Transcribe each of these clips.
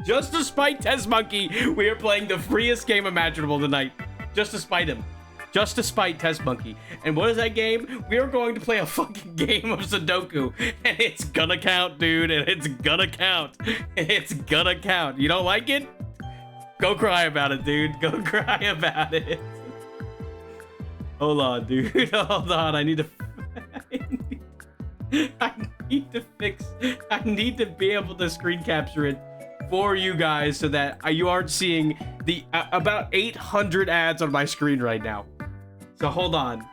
Just to spite Test Monkey, we are playing the freest game imaginable tonight. Just to spite him. Just to spite Test Monkey. And what is that game? We are going to play a fucking game of Sudoku. And it's gonna count, dude. And it's gonna count. It's gonna count. You don't like it? Go cry about it, dude. Go cry about it. Hold on, dude. Hold on. I need to be able to screen capture it for you guys so that you aren't seeing the about 800 ads on my screen right now. So hold on.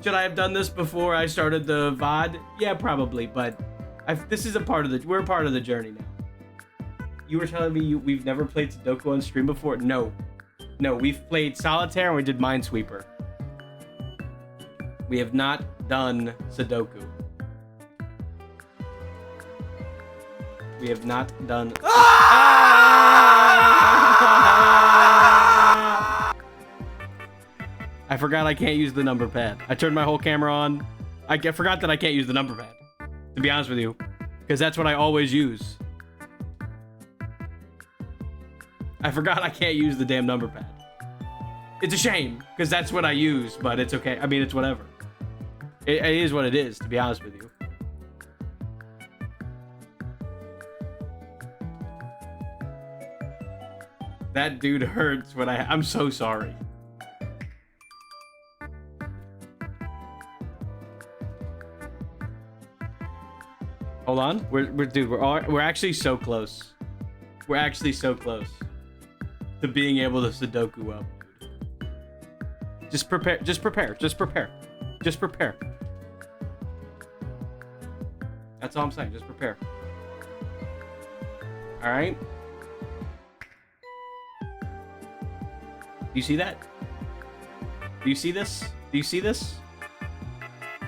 Should I have done this before I started the VOD? Yeah, probably, but this is we're a part of the journey now. You were telling me we've never played Sudoku on stream before? No, we've played Solitaire and we did Minesweeper. We have not done Sudoku. We have not done. I forgot I can't use the number pad. I turned my whole camera on. I forgot that I can't use the number pad, to be honest with you, because that's what I always use. I forgot I can't use the damn number pad. It's a shame, because that's what I use, but it's okay. I mean, it's whatever. It is what it is, to be honest with you. That dude hurts when I'm so sorry. Hold on, we're actually so close. We're actually so close to being able to Sudoku up. Just prepare. That's all I'm saying. Just prepare. All right. Do you see that? Do you see this? Do you see this?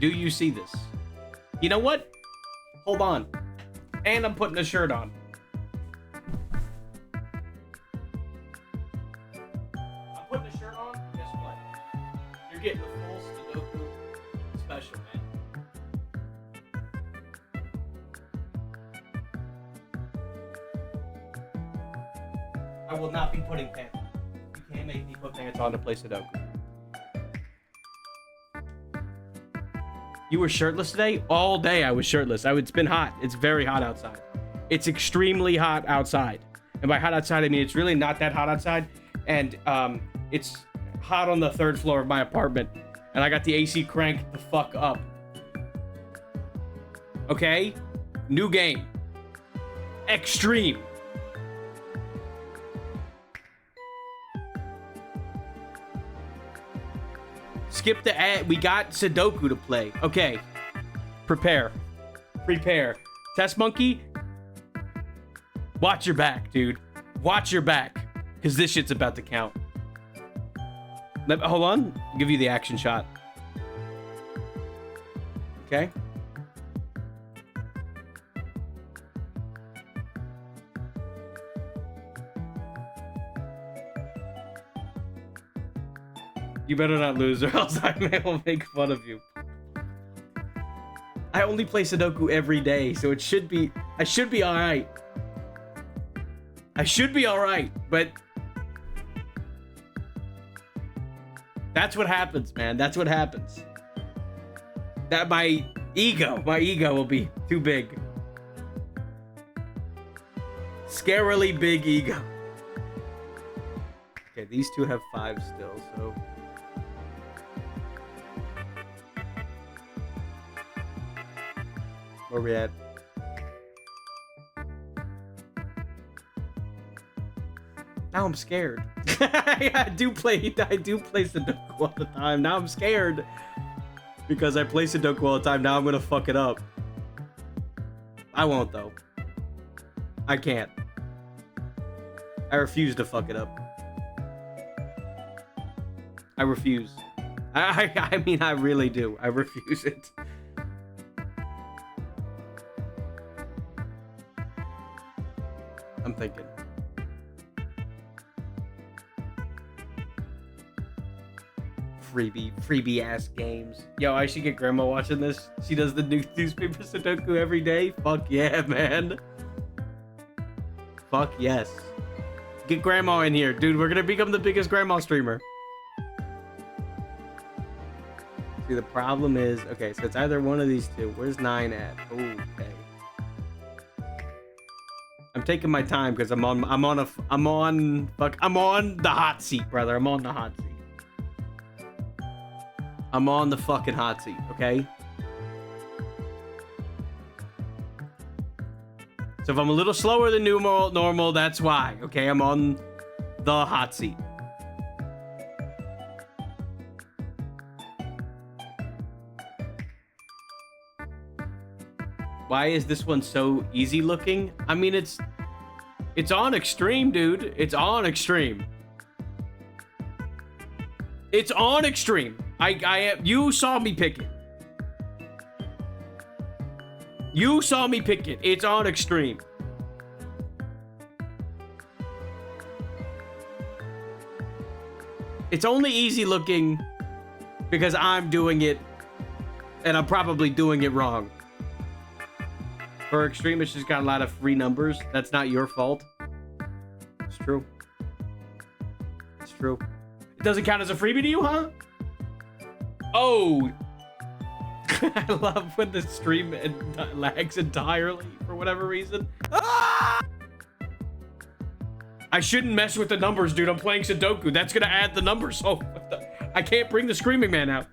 Do you see this? You know what? Hold on. And I'm putting a shirt on. I'm putting a shirt on. Guess what? You're getting the full Sudoku special, man. I will not be putting pants on. You can't make me put pants on to play Sudoku. You were shirtless today? All day I was shirtless. It's been hot. It's very hot outside. It's extremely hot outside. And by hot outside, I mean it's really not that hot outside. And it's hot on the 3rd floor of my apartment. And I got the AC cranked the fuck up. Okay? New game. Extreme. Skip the ad. We got Sudoku to play. Okay. Prepare. Test Monkey. Watch your back, dude. Watch your back. Because this shit's about to count. Hold on. I'll give you the action shot. Okay. You better not lose or else I will make fun of you. I only play Sudoku every day, so I should be alright. I should be alright, but that's what happens, man. That's what happens. That my ego will be too big. Scarily big ego. Okay, these two have 5 still, so where we at? Now I'm scared. I do play Sudoku all the time. Now I'm scared. Because I play Sudoku all the time. Now I'm gonna fuck it up. I won't though. I can't. I refuse to fuck it up. I refuse. I mean, I really do. I refuse it. I'm thinking. Freebie ass games. Yo, I should get grandma watching this. She does the newspaper Sudoku every day. Fuck yeah, man. Fuck yes. Get grandma in here, dude. We're gonna become the biggest grandma streamer. See, the problem is, okay, so it's either one of these two. Where's 9 at? Okay. I'm taking my time because I'm on the hot seat, brother. I'm on the hot seat. I'm on the fucking hot seat, okay? So if I'm a little slower than normal, that's why, okay? I'm on the hot seat. Why is this one so easy looking? I mean, it's on extreme, dude. It's on extreme. It's on extreme. You saw me pick it. You saw me pick it. It's on extreme. It's only easy looking because I'm doing it, and I'm probably doing it wrong. For extreme, it's just got a lot of free numbers. That's not your fault. It's true. It's true. It doesn't count as a freebie to you, huh? Oh. I love when the stream lags entirely for whatever reason. Ah! I shouldn't mess with the numbers, dude. I'm playing Sudoku. That's gonna add the numbers. Oh, I can't bring the screaming man out.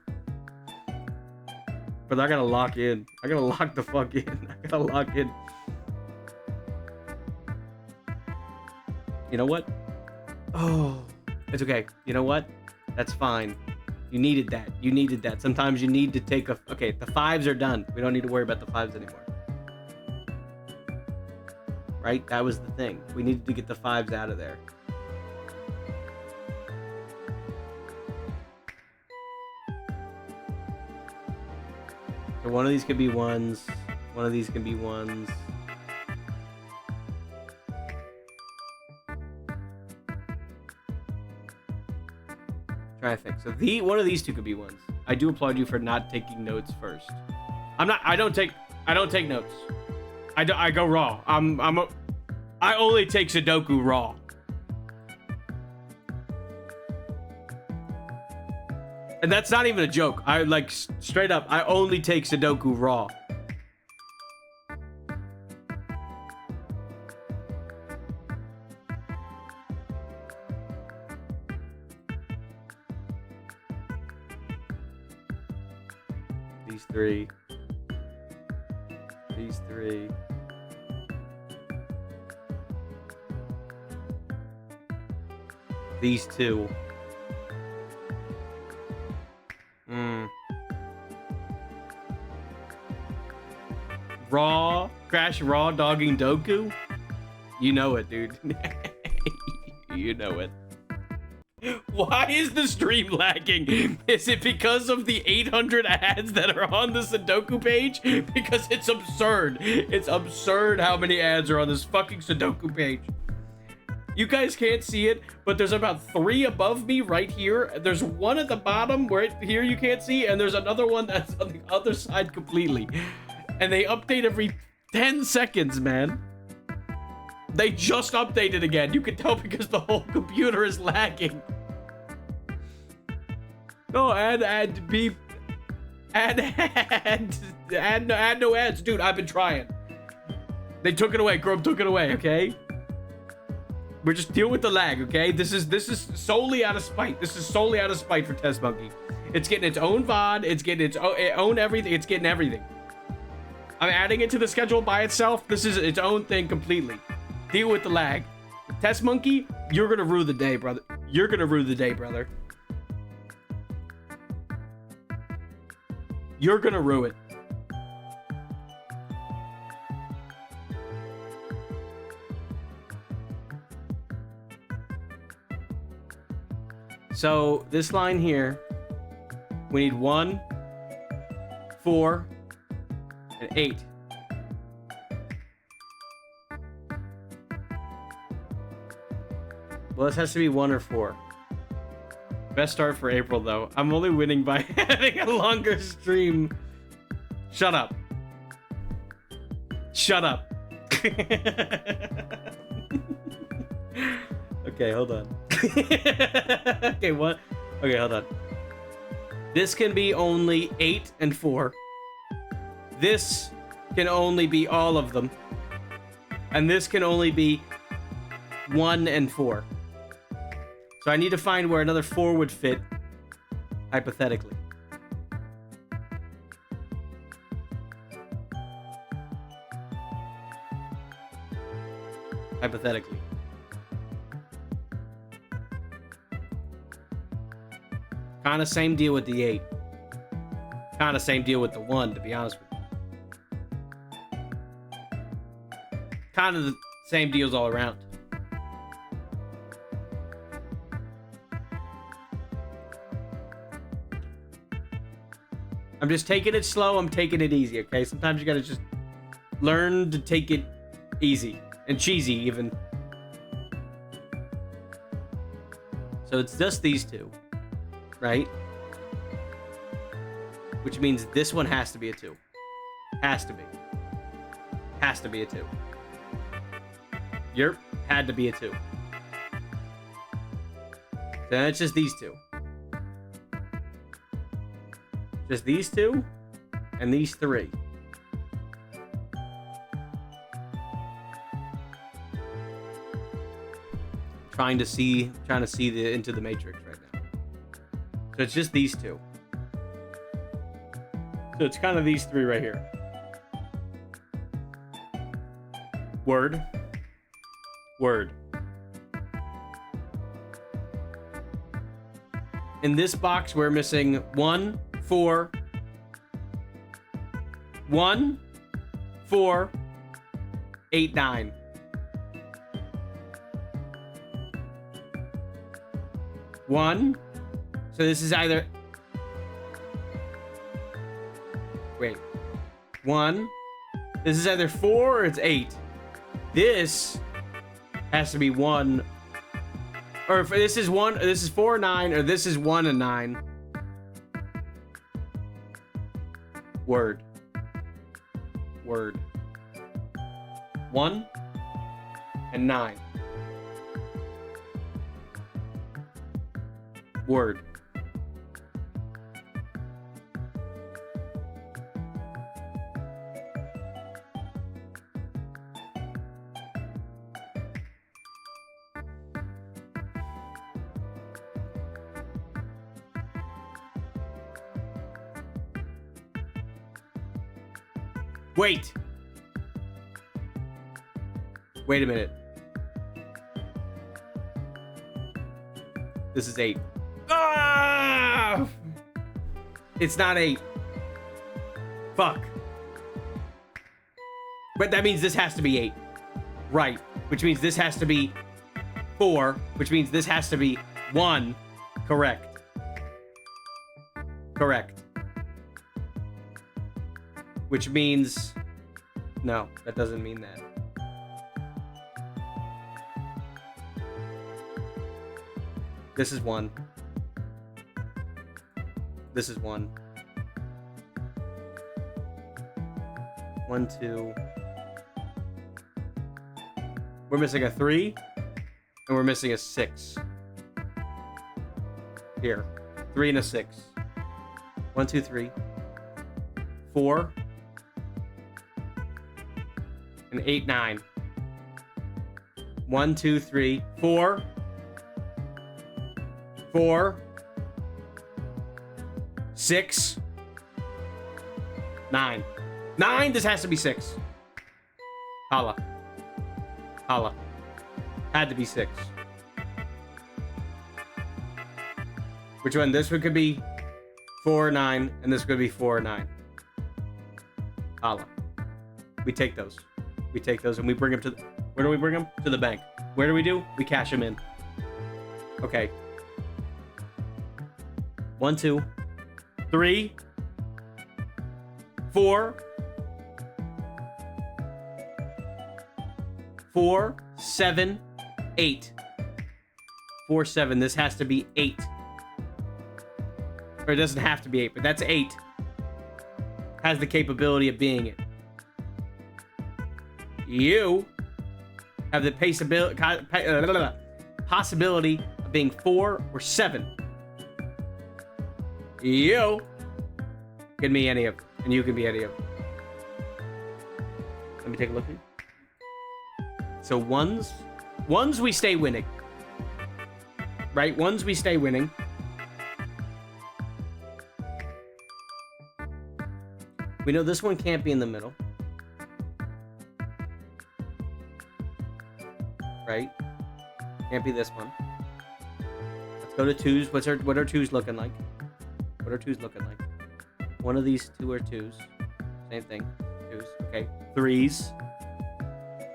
But I gotta lock in. I gotta lock the fuck in. I gotta lock in. You know what? Oh, it's okay. You know what? That's fine. You needed that. You needed that. Sometimes you need to take a... Okay, the 5s are done. We don't need to worry about the 5s anymore. Right? That was the thing. We needed to get the 5s out of there. So one of these could be 1s. One of these can be 1s. Try to think. So one of these two could be 1s. I do applaud you for not taking notes first. I don't take notes. I go raw. I only take Sudoku raw. And that's not even a joke. I like straight up, I only take Sudoku raw. These three. These three. These two. Raw, Crash Raw dogging Doku? You know it, dude. You know it. Why is the stream lagging? Is it because of the 800 ads that are on the Sudoku page? Because it's absurd. It's absurd how many ads are on this fucking Sudoku page. You guys can't see it, but there's about 3 above me right here. There's one at the bottom right here you can't see, and there's another one that's on the other side completely. And they update every 10 seconds, man. They just updated again. You can tell because the whole computer is lagging. No, add beep. Add no ads. Dude, I've been trying. They took it away. Grub took it away, okay? We're just dealing with the lag, okay? This is solely out of spite. This is solely out of spite for Test Monkey. It's getting its own VOD. It's getting its own everything. It's getting everything. I'm adding it to the schedule by itself. This is its own thing completely. Deal with the lag. Test Monkey, you're gonna rue the day, brother. You're gonna rue the day, brother. You're gonna rue it. So this line here, we need 1, 4, and 8. Well, this has to be 1 or 4. Best start for April, though. I'm only winning by having a longer stream. Shut up. Shut up. Okay, hold on. Okay, what? Okay, hold on. This can be only 8 and 4. This can only be all of them. And this can only be 1 and 4. So I need to find where another 4 would fit, hypothetically. Hypothetically. Kind of same deal with the 8. Kind of same deal with the 1, to be honest with you. Kind of the same deals all around. I'm just taking it slow. I'm taking it easy, okay? Sometimes you gotta just learn to take it easy. And cheesy, even. So it's just these two. Right? Which means this one has to be a 2. Has to be. Has to be a 2. Yerp. Had to be a 2. Then it's just these two. Just these two and these 3. Trying to see the into the matrix right now. So it's just these 2. So it's kind of these 3 right here. Word. Word. In this box, we're missing 1, 4, 1, 4, 8, 9. One. So this is either... Wait. 1. This is either 4 or it's 8. This has to be 1. Or if this is 1, this is 4 or 9, or this is 1 and 9. Word. Word. 1 and 9. Word. Wait. Wait a minute. This is 8. Ah! It's not 8. Fuck. But that means this has to be 8. Right. Which means this has to be 4. Which means this has to be 1. Correct. Correct. Which means... No, that doesn't mean that. This is 1. This is 1. 1, 2. We're missing a 3. And we're missing a 6. Here. 3 and a 6. 1, 2, 3. 4. And 8, 9. 1, 2, 3, 4. 4. 6. 9. 9, this has to be 6. Holla. Holla. Had to be 6. Which one? This one could be 4, 9, and this could be 4, 9. Holla. We take those. We take those and we bring them to... Where do we bring them? To the bank. Where do we do? We cash them in. Okay. 1, 2, 3, 4, 4, 7, 8. 4, 7. This has to be 8. Or it doesn't have to be 8, but that's 8. Has the capability of being it. You have the possibility of being 4 or 7. You can be any of them, and you can be any of them. Let me take a look here. So ones we stay winning. Right? Ones we stay winning. We know this one can't be in the middle. Right? Can't be this one. Let's go to 2s. What are 2s looking like? What are 2s looking like? One of these 2 are 2s. Same thing. 2s. Okay. 3s.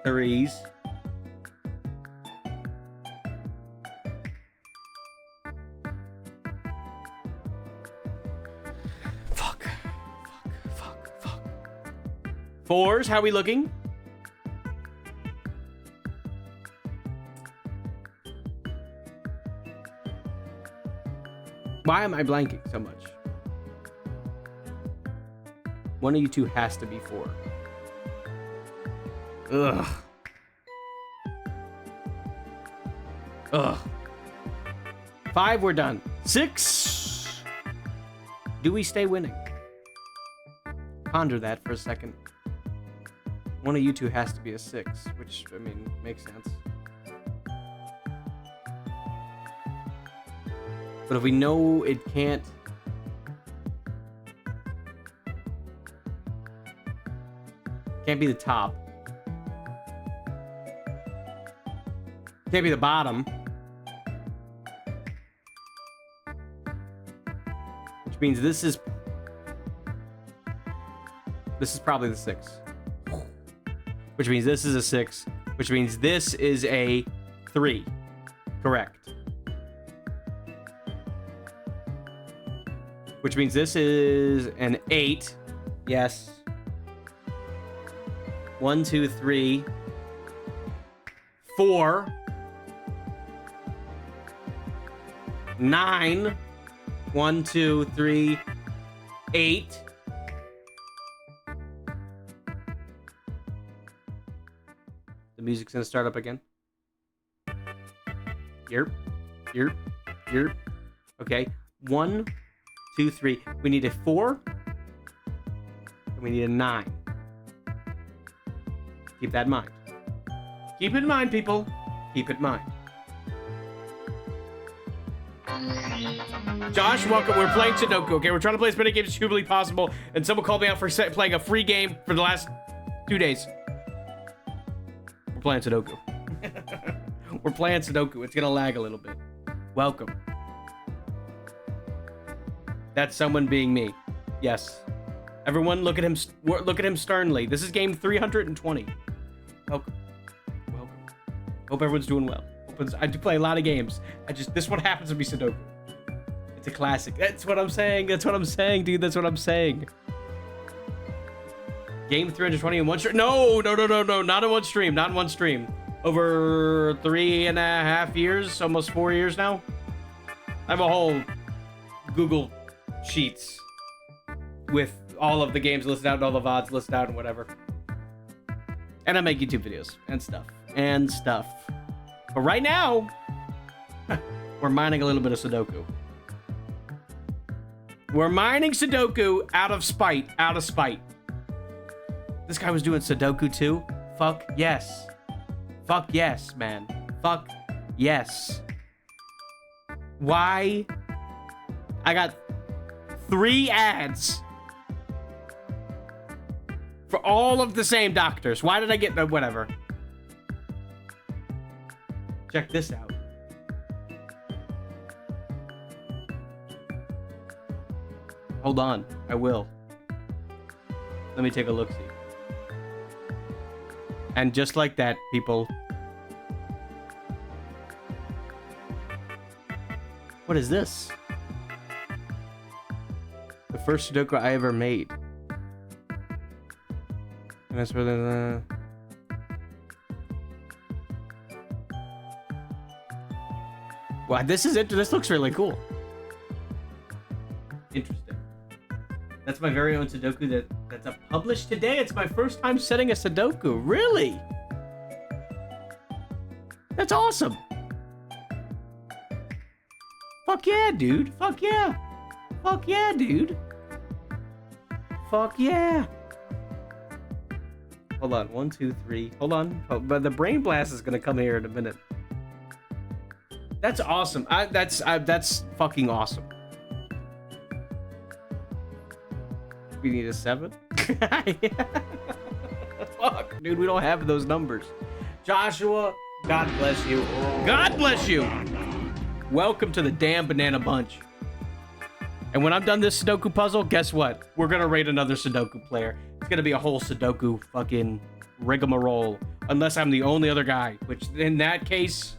3s. Fuck. 4s. How are we looking? Why am I blanking so much? One of you two has to be 4. Ugh. Ugh. 5, we're done. 6. Do we stay winning? Ponder that for a second. One of you two has to be a 6, which, I mean, makes sense. But if we know it can't... Can't be the top. Can't be the bottom. Which means this is probably the 6. Which means this is a 6. Which means this is a 3. Correct. Which means this is an 8. Yes. 1, 2, 3, 4, 9. 1, 2, 3, 8. The music's gonna start up again. Yerp. Yerp. Yerp. Okay. 1, 2, 3. We need a 4. And we need a 9. Keep that in mind. Keep it in mind, people. Keep it in mind. Josh, welcome. We're playing Sudoku, okay? We're trying to play as many games as humanly possible, and someone called me out for playing a free game for the last 2 days. We're playing Sudoku. We're playing Sudoku. It's gonna lag a little bit. Welcome. That's someone being me. Yes. Everyone, look at him. Look at him sternly. This is game 320. Welcome. Welcome. Hope everyone's doing well. I do play a lot of games. This one happens to be Sudoku. It's a classic. That's what I'm saying. That's what I'm saying, dude. That's what I'm saying. Game 320 in one stream. No. Not in one stream. Not in one stream. Over 3.5 years, almost 4 years now. I have a whole Google Sheets with all of the games listed out and all the VODs listed out and whatever. And I make YouTube videos and stuff. But right now, we're mining a little bit of Sudoku. We're mining Sudoku out of spite. This guy was doing Sudoku too? Fuck yes. Fuck yes, man. Fuck yes. Why? I got 3 ads for all of the same doctors. Why did I get the whatever? Check this out. Hold on, I will. Let me take a look-see. And just like that, people. What is this? The first Sudoku I ever made. And that's where the... Wow, this is it. This looks really cool. Interesting. That's my very own Sudoku that's published today. It's my first time setting a Sudoku. Really? That's awesome. Fuck yeah, dude. Fuck yeah. Fuck yeah, dude. Fuck yeah. Hold on. 1, 2, 3. Hold on. Oh, but the brain blast is gonna come here in a minute. That's awesome. That's fucking awesome. We need a 7. Fuck, dude. We don't have those numbers. Joshua, God bless you. God bless you. Welcome to the damn Banana Bunch. And when I'm done this Sudoku puzzle, guess what? We're gonna raid another Sudoku player. It's gonna be a whole Sudoku fucking rigmarole. Unless I'm the only other guy, which in that case,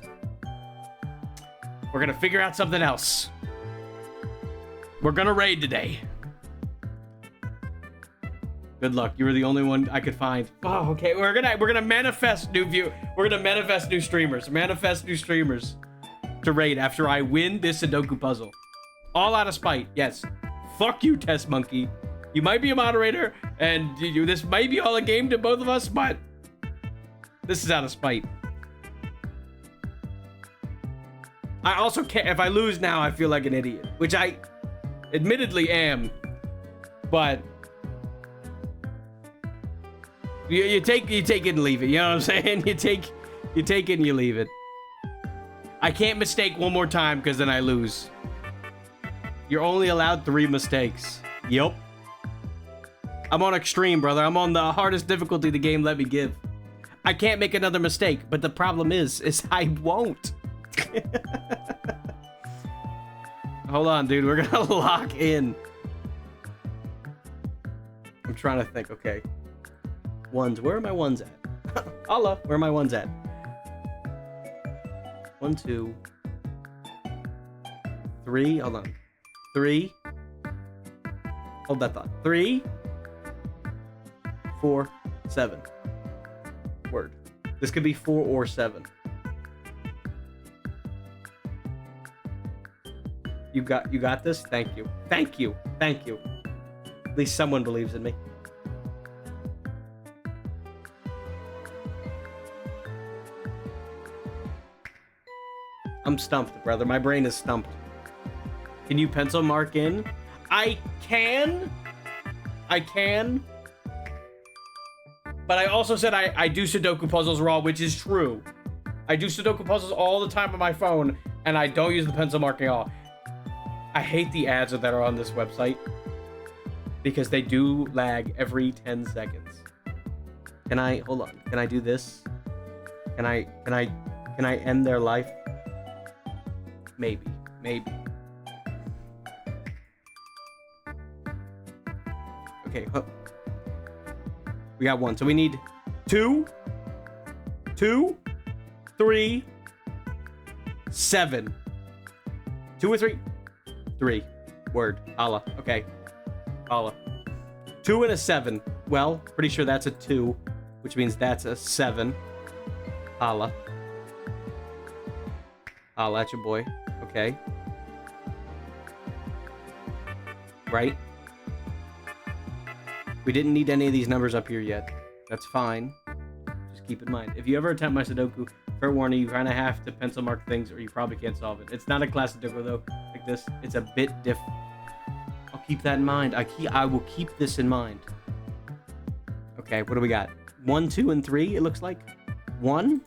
we're gonna figure out something else. We're gonna raid today. Good luck. You were the only one I could find. Oh, okay. We're gonna manifest new view. We're gonna manifest new streamers. Manifest new streamers to raid after I win this Sudoku puzzle. All out of spite, yes. Fuck you, Test Monkey. You might be a moderator, and this might be all a game to both of us, but this is out of spite. I also can't. If I lose now, I feel like an idiot, which I admittedly am. But you take it and leave it. You know what I'm saying? You take it and you leave it. I can't mistake one more time because then I lose. You're only allowed 3 mistakes. Yup. I'm on extreme, brother. I'm on the hardest difficulty the game let me give. I can't make another mistake, but the problem is I won't. Hold on, dude. We're gonna lock in. I'm trying to think. Okay. Ones. Where are my ones at? Allah, where are my ones at? 1, 2, 3. Hold on. 3. Hold that thought. 3, 4, 7. Word. This could be 4 or 7. You got this? Thank you. Thank you. Thank you. At least someone believes in me. I'm stumped, brother. My brain is stumped. Can you pencil mark in? I can. But I also said I do Sudoku puzzles raw, which is true. I do Sudoku puzzles all the time on my phone, and I don't use the pencil marking at all. I hate the ads that are on this website because they do lag every 10 seconds. Can I hold on? Can I do this? Can I end their life? Maybe. Okay, we got 1, so we need 2, 3, 7. 2 or 3? 3. Word. Allah. Okay. Allah. 2 and a 7. Well, pretty sure that's a 2, which means that's a 7. Allah. Allah, that's your boy. Okay. Right? We didn't need any of these numbers up here yet. That's fine. Just keep in mind. If you ever attempt my Sudoku, fair warning, you kind of have to pencil mark things or you probably can't solve it. It's not a class Sudoku though, like this. It's a bit different. I'll keep that in mind. I will keep this in mind. Okay, what do we got? 1, 2, and 3, it looks like. 1,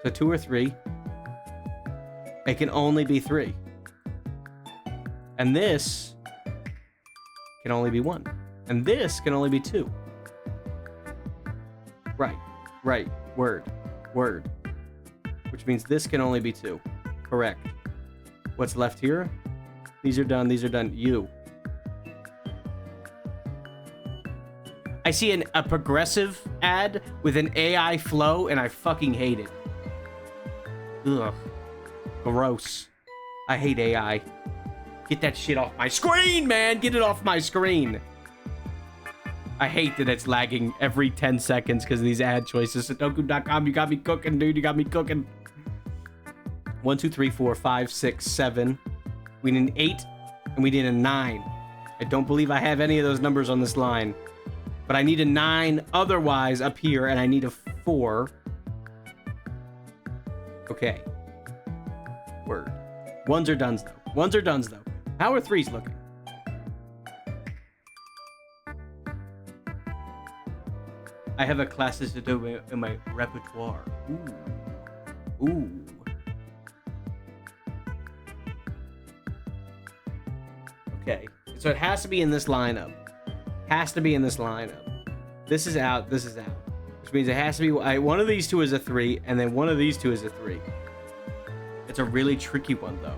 so 2 or 3. It can only be 3. And this can only be 1. And this can only be 2. Right. Word. Which means this can only be 2. Correct. What's left here? These are done. You. I see a progressive ad with an AI flow, and I fucking hate it. Ugh. Gross. I hate AI. Get that shit off my screen, man! Get it off my screen! I hate that it's lagging every 10 seconds because of these ad choices. Sudoku.com, you got me cooking, dude. You got me cooking. 1, 2, 3, 4, 5, 6, 7. We need an 8, and we need a 9. I don't believe I have any of those numbers on this line. But I need a 9 otherwise up here, and I need a 4. Okay. Word. Ones are done, though. Ones are dones, though. How are threes looking? I have a classes to do in my repertoire. Ooh. Ooh. Okay. So it has to be in this lineup. Has to be in this lineup. This is out. This is out. Which means it has to be... one of these two is a 3, and then one of these two is a 3. It's a really tricky one, though.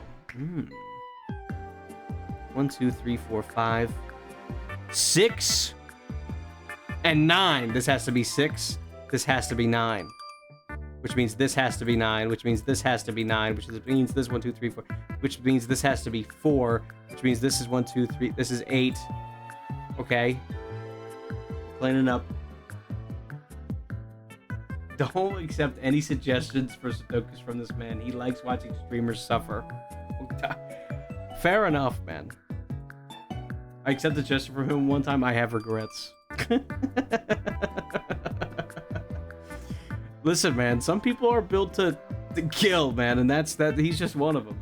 1, 2, 3, 4, 5, 6, and 9. This has to be 6. This has to be 9. Which means this has to be 9. Which means this has to be 9. Which means this 1, 2, 3, 4. Which means this has to be 4. Which means this is 1, 2, 3. This is 8. Okay. Cleaning up. Don't accept any suggestions for Sudokus from this man. He likes watching streamers suffer. Fair enough, man. I accepted a suggestion from him one time. I have regrets. Listen, man. Some people are built to kill, man, and that's that. He's just one of them.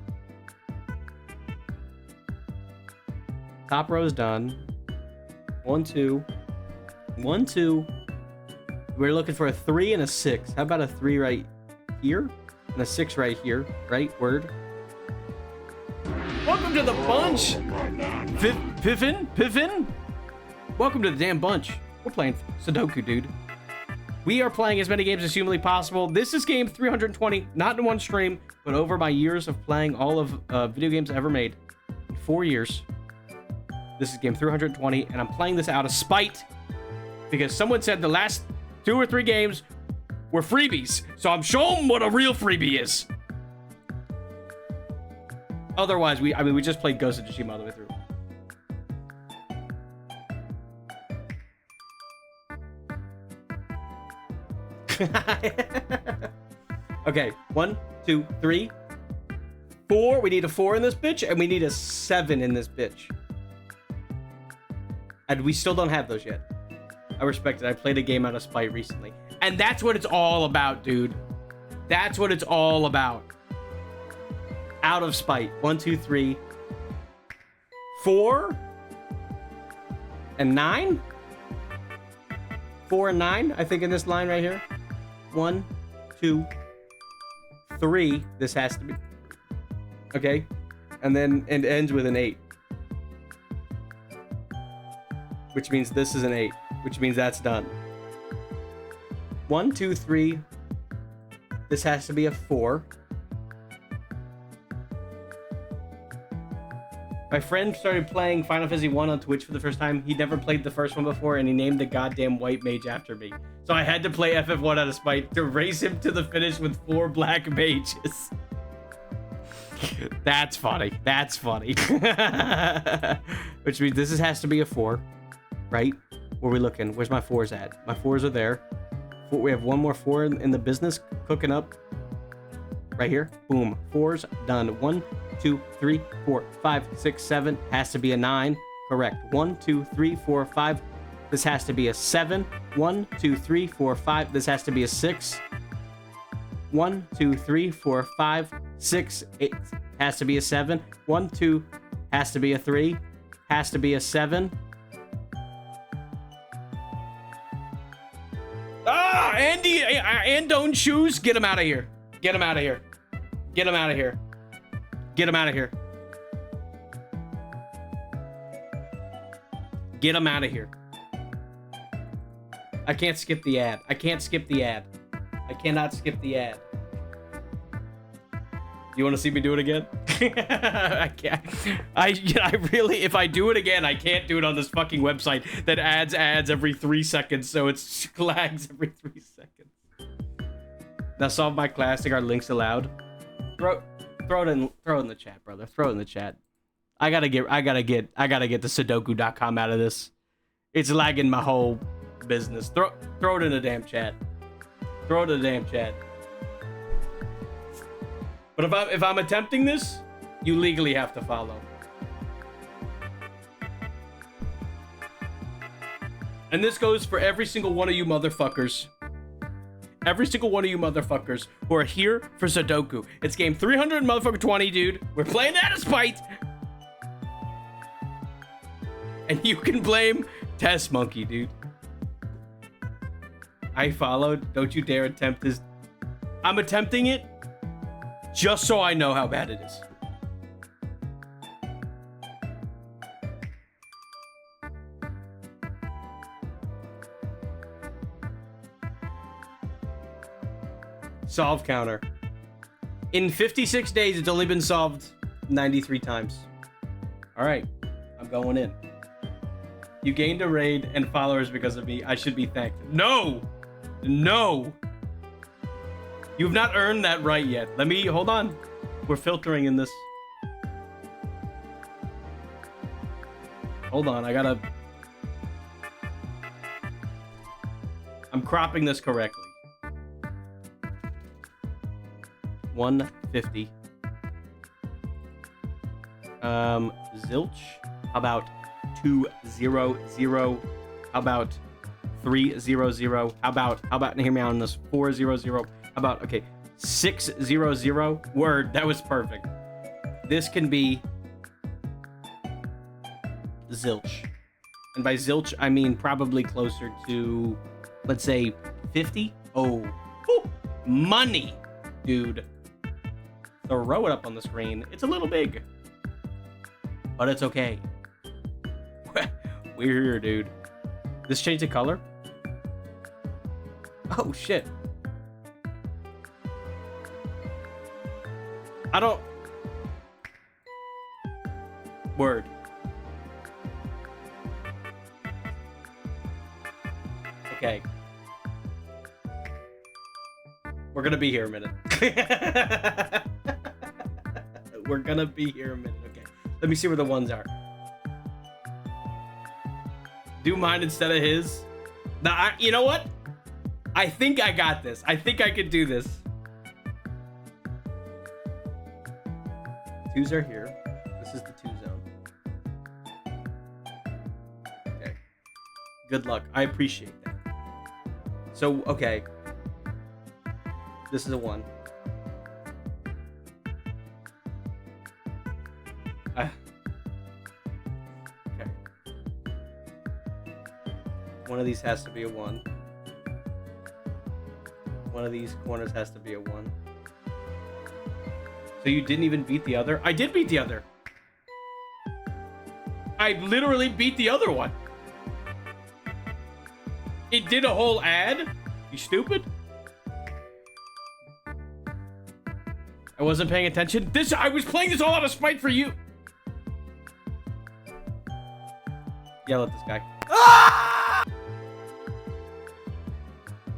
Top row's done. 1, 2. 1, 2. We're looking for a 3 and a 6. How about a 3 right here? And a 6 right here. Right? Word. Welcome to the bunch! Piffin? Welcome to the damn bunch. We're playing Sudoku, dude. We are playing as many games as humanly possible. This is game 320, not in one stream, but over my years of playing all of video games ever made. 4 years. This is game 320, and I'm playing this out of spite because someone said the last 2 or 3 games were freebies, so I'm showing them what a real freebie is. Otherwise, we just played Ghost of Tsushima all the way through. Okay, 1, 2, 3, 4. We need a 4 in this bitch, and we need a 7 in this bitch. And we still don't have those yet. I respect it. I played a game out of spite recently. And that's what it's all about, dude. That's what it's all about. Out of spite. 1, 2, 3, 4, and 9? 4 and 9, I think, in this line right here. 1, 2, 3. This has to be... Okay. And then it ends with an 8. Which means this is an 8. Which means that's done. 1, 2, 3. This has to be a 4. My friend started playing Final Fantasy 1 on Twitch for the first time. He'd never played the first one before, and he named the goddamn white mage after me. So I had to play FF1 out of spite to race him to the finish with 4 black mages. That's funny. That's funny. Which means this has to be a 4, right? Where are we looking? Where's my 4s at? My 4s are there. We have one more 4 in the business cooking up. Right here. Boom. 4's done. 1, 2, 3, 4, 5, 6, 7. Has to be a 9. Correct. 1, 2, 3, 4, 5. This has to be a 7. 1, 2, 3, 4, 5. This has to be a 6. 1, 2, 3, 4, 5, 6, 8. Has to be a 7. 1, 2. Has to be a 3. Has to be a 7. Ah, Andy, Andone shoes. Get him out of here. Get him out of here. Get him out of here. Get him out of here. Get him out of here. I can't skip the ad. I can't skip the ad. I cannot skip the ad. You want to see me do it again? I can't. I really, if I do it again, I can't do it on this fucking website that adds ads every 3 seconds, so it lags every 3 seconds. Now solve my classic. Are links allowed? Throw it in the chat, brother. Throw it in the chat. I gotta get the Sudoku.com out of this. It's lagging my whole business. Throw it in the damn chat. Throw it in the damn chat. But if I'm attempting this, you legally have to follow. And this goes for every single one of you motherfuckers. every single one of you motherfuckers who are here for Sudoku. It's game 300 motherfucker 20, dude. We're playing that as spite. And you can blame Test Monkey, dude. I followed. Don't you dare attempt this. I'm attempting it just so I know how bad it is. Solve counter. In 56 days, it's only been solved 93 times. All right, I'm going in. You gained a raid and followers because of me. I should be thanked. No! No! You've not earned that right yet. Let me, hold on. We're filtering in this. Hold on, I gotta... I'm cropping this correctly. 150. Zilch. How about 200? How about 300? How about hear me out on this? 400. How about, okay, 600? Word, that was perfect. This can be zilch. And by zilch, I mean probably closer to, let's say, 50. Oh, whew, money, dude. Throw it up on the screen. It's a little big, but it's okay. We're here, dude. This changed the color? Oh, shit. I don't... Word. Okay. We're gonna be here a minute. We're gonna be here a minute. Okay. Let me see where the ones are. Do mine instead of his. Now, you know what? I think I got this. I think I could do this. Twos are here. This is the 2 zone. Okay. Good luck. I appreciate that. So, okay. This is a 1. Okay. One of these has to be a 1. One of these corners has to be a 1. So you didn't even beat the other? I did beat the other. I literally beat the other one. It did a whole ad? You stupid? I wasn't paying attention. I was playing this all out of spite for you. Yell at this guy. Ah!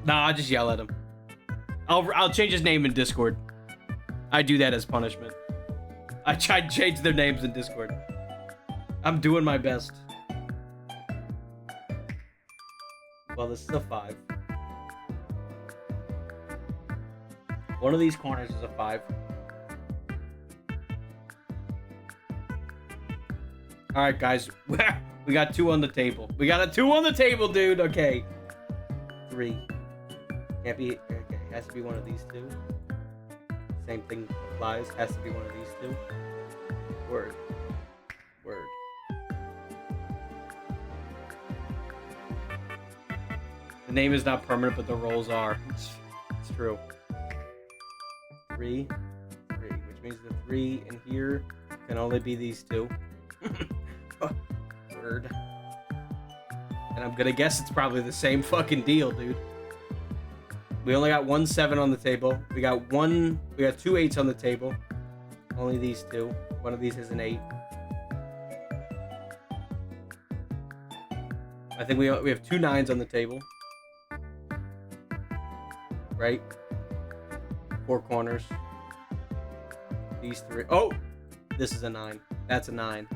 Nah, I'll just yell at him. I'll change his name in Discord. I do that as punishment. I try to change their names in Discord. I'm doing my best. Well, this is a 5. One of these corners is a 5. All right, guys. We got 2 on the table. We got a 2 on the table, dude. Okay. 3. Can't be... Okay, it has to be one of these 2. Same thing applies. Has to be one of these 2. Word. Word. The name is not permanent, but the roles are. It's true. 3. 3. Which means the 3 in here can only be these 2. Word. And I'm gonna guess it's probably the same fucking deal, dude. We only got 1 7 on the table. We got 2 8s on the table. Only these 2. One of these is an 8. I think we have 2 9s on the table. Right? 4 corners. These 3. Oh! This is a 9. That's a 9.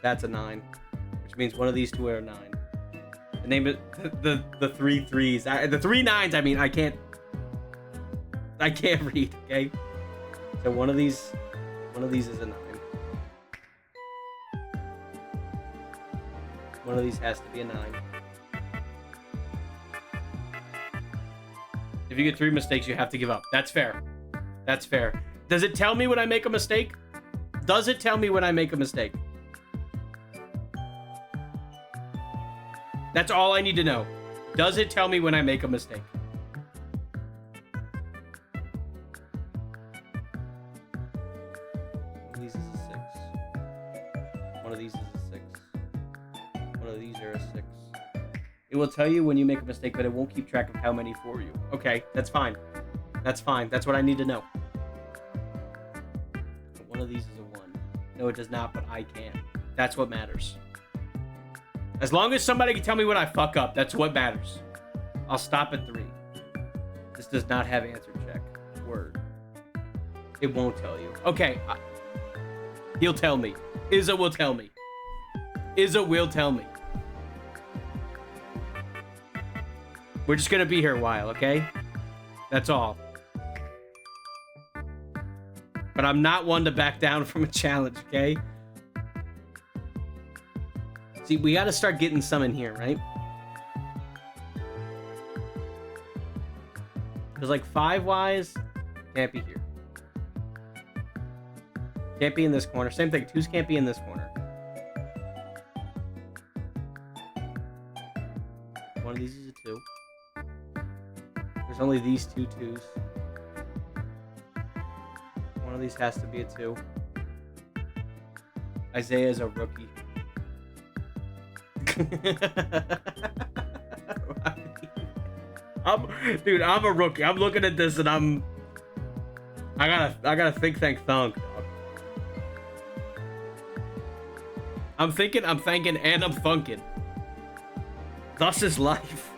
That's a 9. Which means one of these 2 are a 9. The name it the 3 3s. The 3 9s, I mean, I can't read, okay? So one of these is a 9. One of these has to be a 9. If you get 3 mistakes, you have to give up. That's fair. That's fair. Does it tell me when I make a mistake? Does it tell me when I make a mistake? That's all I need to know. Does it tell me when I make a mistake? One of these is a 6. One of these is a 6. One of these are a 6. It will tell you when you make a mistake, but it won't keep track of how many for you. Okay, that's fine. That's fine. That's what I need to know. One of these is a 1. No, it does not, but I can. That's what matters. As long as somebody can tell me when I fuck up, that's what matters. I'll stop at 3. This does not have answer check. Word. It won't tell you. Okay. He'll tell me. Izza will tell me. Izza will tell me. We're just gonna be here a while, okay? That's all. But I'm not one to back down from a challenge, okay? See, we gotta start getting some in here, right? Because, like, 5-wise can't be here. Can't be in this corner. Same thing. 2s can't be in this corner. One of these is a 2. There's only these 2 2s. One of these has to be a 2. Isaiah's a rookie. Dude, I'm a rookie. I'm looking at this and I gotta think thunk. I'm thinking, and I'm thunking. Thus is life.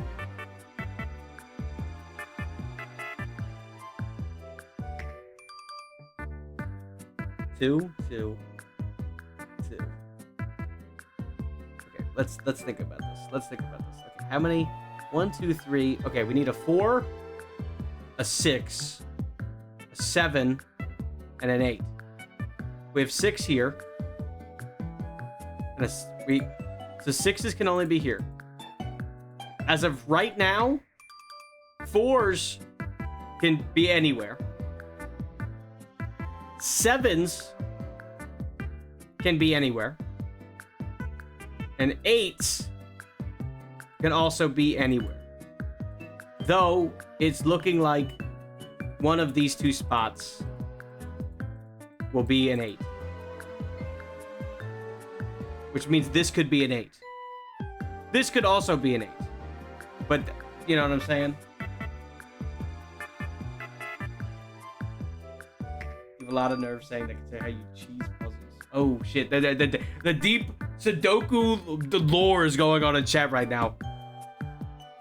Two. Okay, let's think about this. Okay, how many? 1, 2, 3. Okay, we need a 4, a 6, a 7, and an 8. We have 6 here. And so 6s can only be here. As of right now, 4s can be anywhere. 7s can be anywhere. And 8s can also be anywhere. Though, it's looking like one of these 2 spots will be an 8. Which means this could be an 8. This could also be an 8. But, you know what I'm saying? You have a lot of nerve saying that can say how you cheese puzzles. Oh, shit. The deep Sudoku lore is going on in chat right now.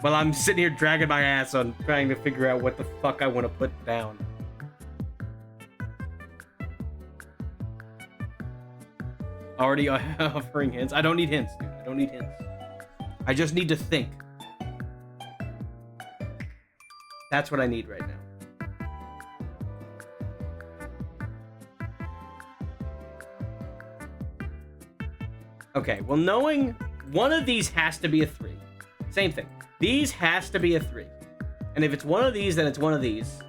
While I'm sitting here dragging my ass on trying to figure out what the fuck I want to put down. Already offering hints. I don't need hints, dude. I don't need hints. I just need to think. That's what I need right now. Okay, well, knowing one of these has to be a 3. Same thing. These has to be a 3. And if it's one of these, then it's one of these.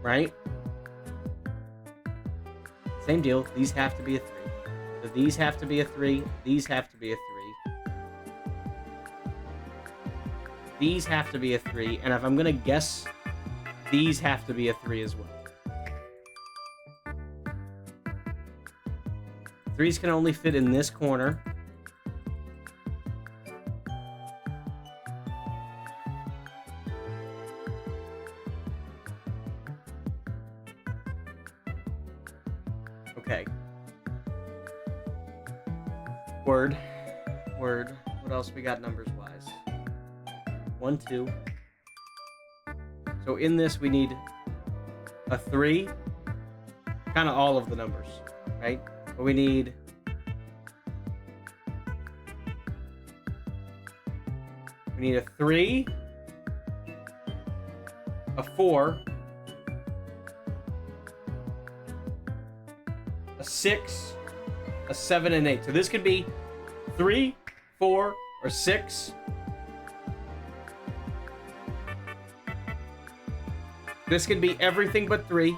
Right? Same deal. These have to be a 3. So these have to be a 3. These have to be a 3. These have to be a 3. And if I'm going to guess, these have to be a 3 as well. 3s can only fit in this corner. Okay. Word. What else we got numbers wise? 1, 2. So in this we need a 3. Kind of all of the numbers, right? But we need a 3, a 4, a 6, a 7, and 8. So this could be 3, 4, or 6. This can be everything but 3.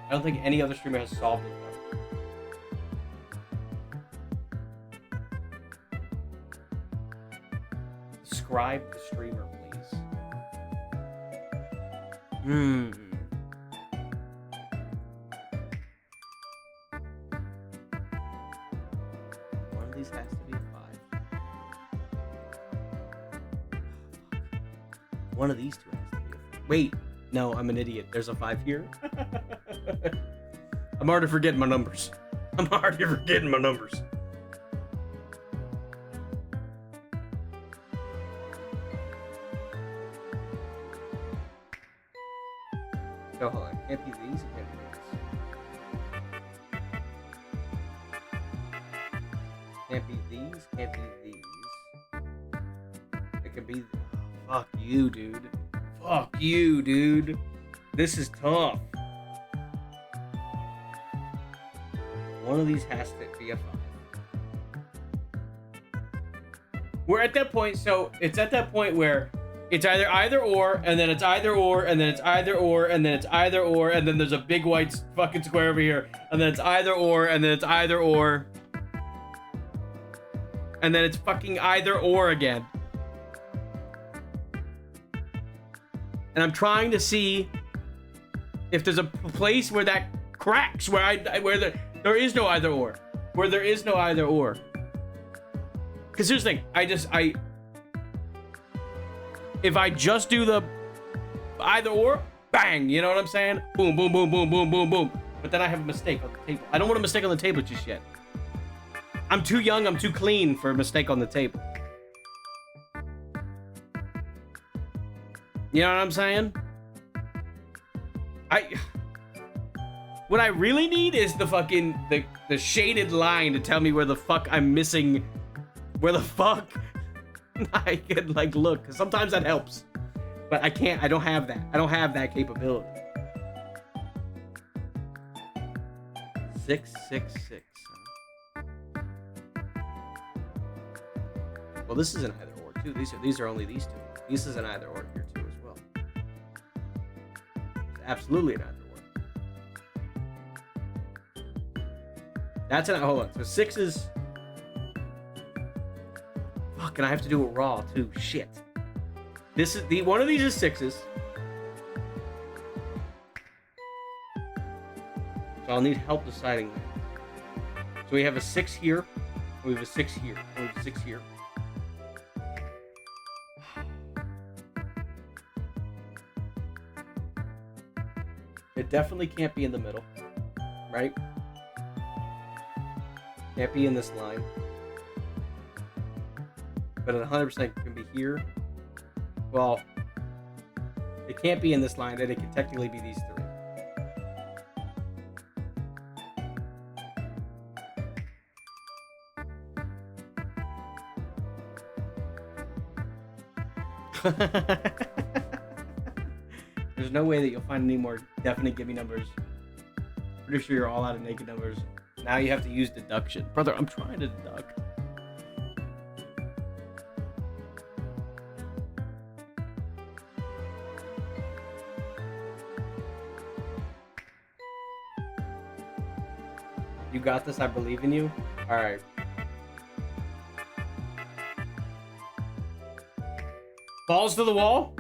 I don't think any other streamer has solved it, though. Describe the streamer, please. One of these has to be a 5. One of these two has to be a 5. Wait, no, I'm an idiot. There's a 5 here. I'm already forgetting my numbers. So hold on, can't be these, it can't be these. Can't be these, can't be these. It could be. Fuck you, dude. Fuck you, dude. This is tough. One of these has to be a 5. We're at that point, so it's at that point where it's either or, and then it's either or, and then it's either or, and then it's either or, and then there's a big white fucking square over here, and then it's either or, and then it's either or, and then it's fucking either or again. And I'm trying to see if there's a place where that cracks, where there is no either or, where there is no either or. Because here's the thing, if I just do the either or, bang, you know what I'm saying? Boom, boom, boom, boom, boom, boom, boom. But then I have a mistake on the table. I don't want a mistake on the table just yet. I'm too young, I'm too clean for a mistake on the table. You know what I'm saying? What I really need is the fucking, the shaded line to tell me where the fuck I'm missing, where the fuck I could, like, look, because sometimes that helps. But I can't, I don't have that. I don't have that capability. 6, 6, 6. Well, this is an either or too. These are only these two. This is an either or here too as well. It's absolutely an either or. That's an, hold on. So 6 is. Fuck, and I have to do it raw too. Shit. This is the one of these is 6s. So I'll need help deciding that. So we have a 6 here. We have a 6 here. We have a 6 here. It definitely can't be in the middle, right? Can't be in this line. But it 100% can be here. Well, it can't be in this line, and it can technically be these 3. There's no way that you'll find any more definite give me numbers. Pretty sure you're all out of naked numbers. Now you have to use deduction. Brother, I'm trying to deduct. You got this, I believe in you. Alright. Balls to the wall?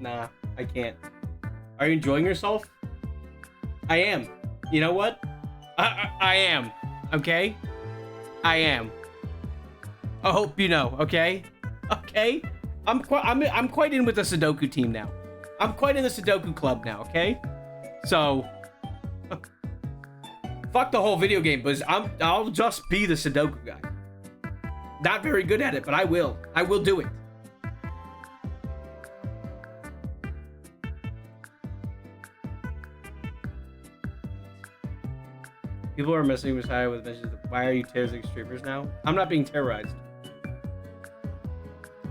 Nah, I can't. Are you enjoying yourself? I am. You know what? I am. Okay? I am. I hope you know, okay? Okay? I'm quite in with the Sudoku team now. I'm quite in the Sudoku club now, okay? So fuck the whole video game, but I'll just be the Sudoku guy. Not very good at it, but I will. I will do it. People are messing with Messiah with messages. Why are you terrorizing streamers now? I'm not being terrorized.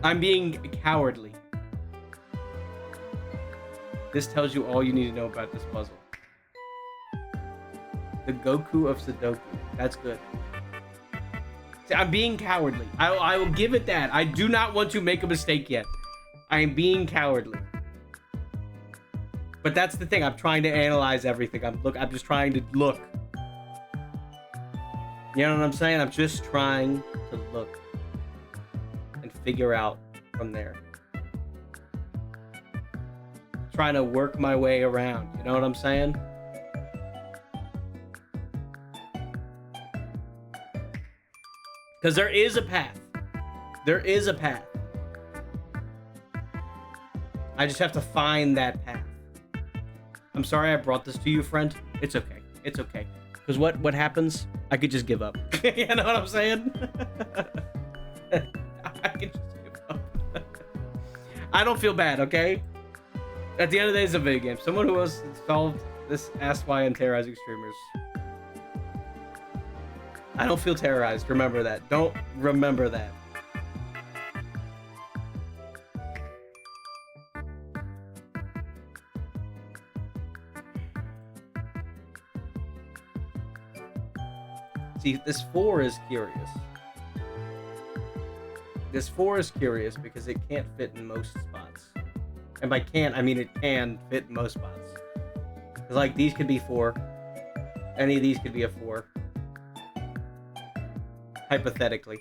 I'm being cowardly. This tells you all you need to know about this puzzle. The Goku of Sudoku. That's good. See, I'm being cowardly. I will give it that. I do not want to make a mistake yet. I am being cowardly. But that's the thing. I'm trying to analyze everything. I'm just trying to look. You know what I'm saying? I'm just trying to look and figure out from there. Trying to work my way around. You know what I'm saying? Because there is a path. There is a path. I just have to find that path. I'm sorry I brought this to you, friend. It's okay. It's okay. Because what happens? I could just give up. You know what I'm saying? I could just give up. I don't feel bad, okay? At the end of the day, it's a video game. Someone who has solved this asked why I'm terrorizing streamers. I don't feel terrorized. Remember that. Don't remember that. See, this 4 is curious. This 4 is curious because it can't fit in most spots. And by can't, I mean it can fit in most spots. Because, like, these could be 4. Any of these could be a 4. Hypothetically.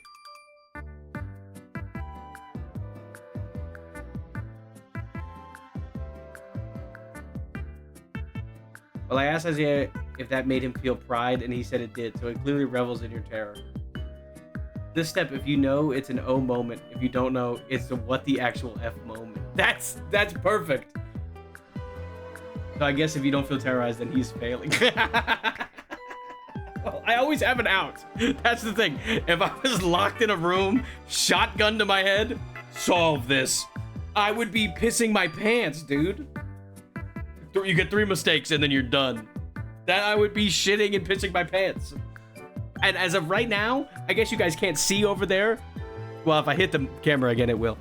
Well, I asked Isaiah if that made him feel pride, and he said it did, so it clearly revels in your terror. This step, if you know, it's an O moment. If you don't know, it's the what the actual F moment. That's perfect. So I guess if you don't feel terrorized, then he's failing. Well, I always have an out. That's the thing. If I was locked in a room, shotgun to my head, solve this, I would be pissing my pants, dude. You get 3 mistakes and then you're done. That I would be shitting and pissing my pants. And as of right now, I guess you guys can't see over there. Well, if I hit the camera again, it will.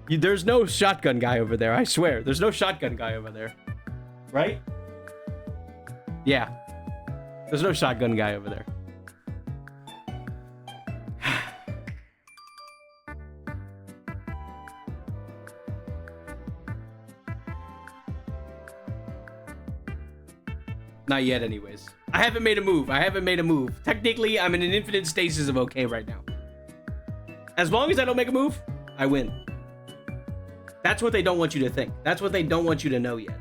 There's no shotgun guy over there, I swear. There's no shotgun guy over there. Right? Yeah. There's no shotgun guy over there. Not yet, anyways. I haven't made a move. Technically, I'm in an infinite stasis of okay right now. As long as I don't make a move, I win. That's what they don't want you to think. That's what they don't want you to know yet.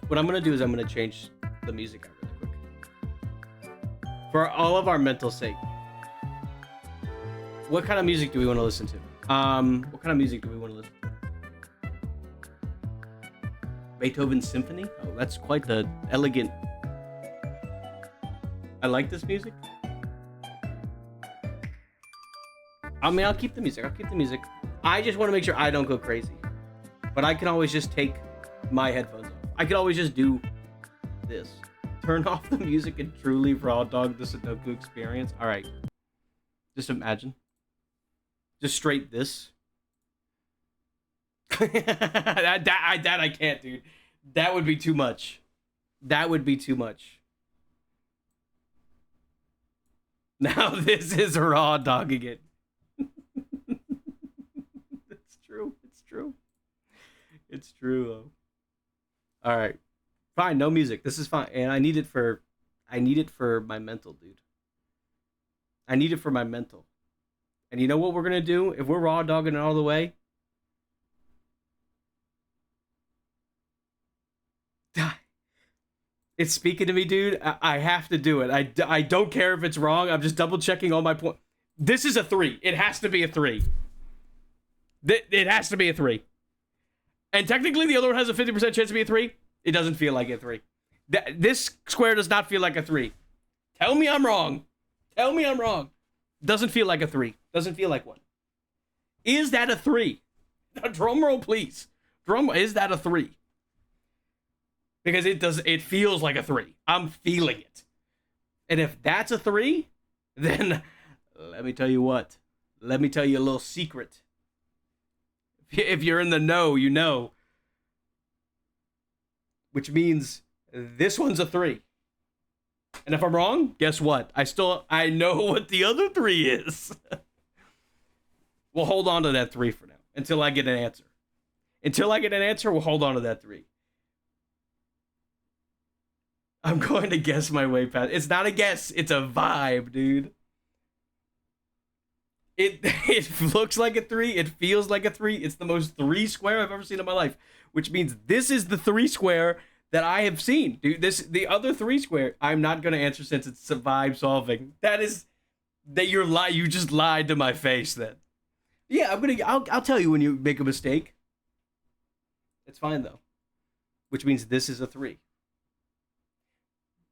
What I'm gonna do is I'm gonna change the music out really quick. For all of our mental sake. What kind of music do we want to listen to? What kind of music do we want to listen to? Beethoven's Symphony? Oh, that's quite the elegant. I like this music. I mean, I'll keep the music. I just want to make sure I don't go crazy. But I can always just take my headphones off. I could always just do this. Turn off the music and truly raw dog the Sudoku experience. All right. Just imagine. Just straight this. that I can't, dude. That would be too much. Now this is raw dogging it. It's true though. All right, fine. No music. This is fine, and I need it for my mental, dude. I need it for my mental. And you know what we're gonna do if we're raw dogging it all the way? It's speaking to me, dude. I have to do it. I don't care if it's wrong. I'm just double checking all my points. This is a 3. It has to be a 3. It has to be a 3. And technically, the other one has a 50% chance to be a 3. It doesn't feel like a 3. This square does not feel like a 3. Tell me I'm wrong. Tell me I'm wrong. Doesn't feel like a 3. Doesn't feel like one. Is that a 3? Drum roll, please. Is that a 3? Because it feels like a 3. I'm feeling it. And if that's a 3, then let me tell you what. Let me tell you a little secret. If you're in the know, you know. Which means this one's a 3. And if I'm wrong, guess what? I know what the other 3 is. We'll hold on to that 3 for now until I get an answer. Until I get an answer, we'll hold on to that 3. I'm going to guess my way past. It's not a guess. It's a vibe, dude. It looks like a 3. It feels like a 3. It's the most 3 square I've ever seen in my life. Which means this is the 3 square that I have seen. Dude, the other 3 square, I'm not going to answer since it's a vibe solving. You just lied to my face then. Yeah, I'll tell you when you make a mistake. It's fine though. Which means this is a 3.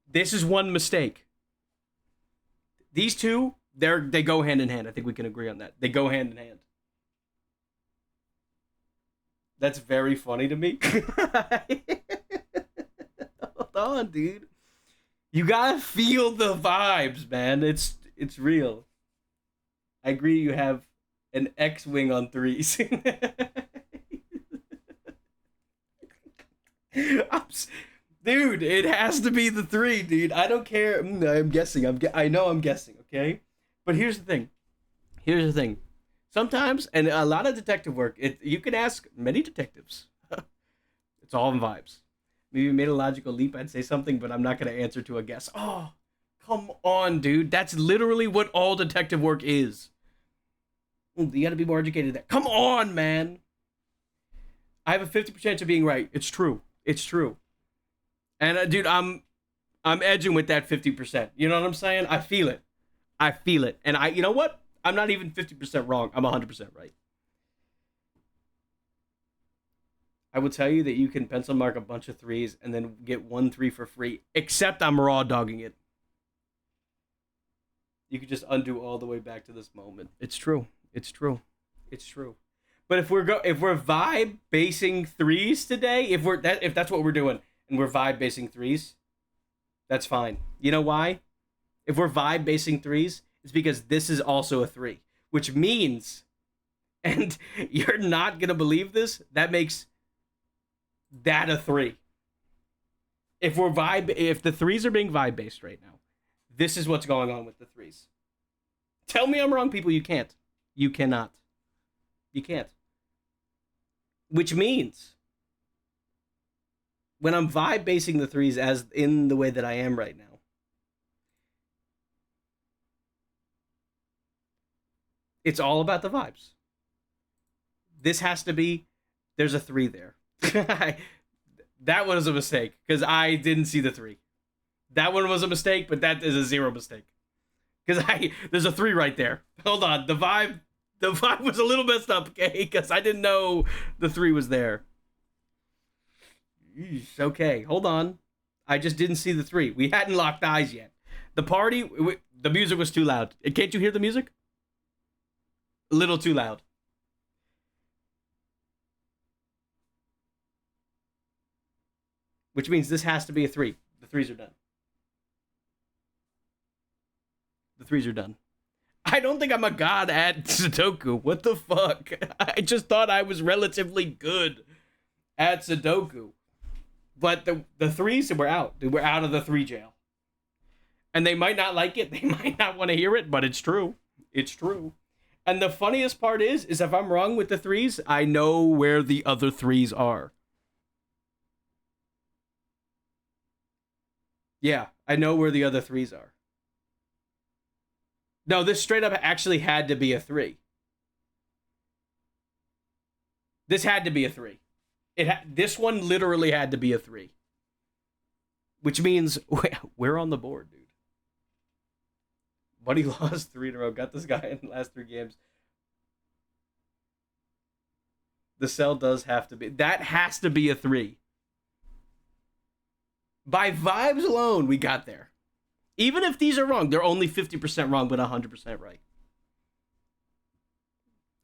This is one mistake. These two, they go hand in hand. I think we can agree on that. They go hand in hand. That's very funny to me. Hold on, dude. You gotta feel the vibes, man. It's real. I agree you have an X-wing on 3s. Dude, it has to be the 3, dude. I don't care. I'm guessing. I know I'm guessing, okay? But here's the thing. Sometimes, and a lot of detective work, you can ask many detectives. It's all in vibes. Maybe you made a logical leap, I'd say something, but I'm not going to answer to a guess. Oh, come on, dude. That's literally what all detective work is. You got to be more educated than that. Come on, man. I have a 50% chance of being right. It's true. It's true. And dude, I'm edging with that 50%. You know what I'm saying? I feel it. And you know what? I'm not even 50% wrong. I'm 100% right. I will tell you that you can pencil mark a bunch of 3s and then get 1 3 for free, except I'm raw dogging it. You could just undo all the way back to this moment. It's true. But if we're vibe basing 3s today, if that's what we're doing, and we're vibe basing 3s, that's fine. You know why? If we're vibe basing 3s, it's because this is also a 3, which means, and you're not gonna believe this, that makes that a 3. If the 3s are being vibe based right now, this is what's going on with the 3s. Tell me I'm wrong, people. You can't. You cannot. You can't. Which means, when I'm vibe basing the 3s as in the way that I am right now, it's all about the vibes. This has to be, there's a 3 there. That one was a mistake, because I didn't see the 3. That one was a mistake, but that is a 0 mistake. Because there's a 3 right there. Hold on, the vibe was a little messed up, okay? Because I didn't know the 3 was there. Eesh, okay, hold on. I just didn't see the 3. We hadn't locked eyes yet. The party, the music was too loud. Can't you hear the music? A little too loud. Which means this has to be a 3. The 3s are done. The 3s are done. I don't think I'm a god at Sudoku. What the fuck? I just thought I was relatively good at Sudoku. But the 3s were out. We're out of the 3 jail. And they might not like it. They might not want to hear it, but it's true. It's true. And the funniest part is if I'm wrong with the 3s, I know where the other 3s are. Yeah, I know where the other 3s are. No, this straight up actually had to be a 3. This had to be a 3. This one literally had to be a 3. Which means we're on the board, dude. Buddy lost 3 in a row. Got this guy in the last 3 games. The cell does have to be. That has to be a 3. By vibes alone, we got there. Even if these are wrong, they're only 50% wrong, but 100% right.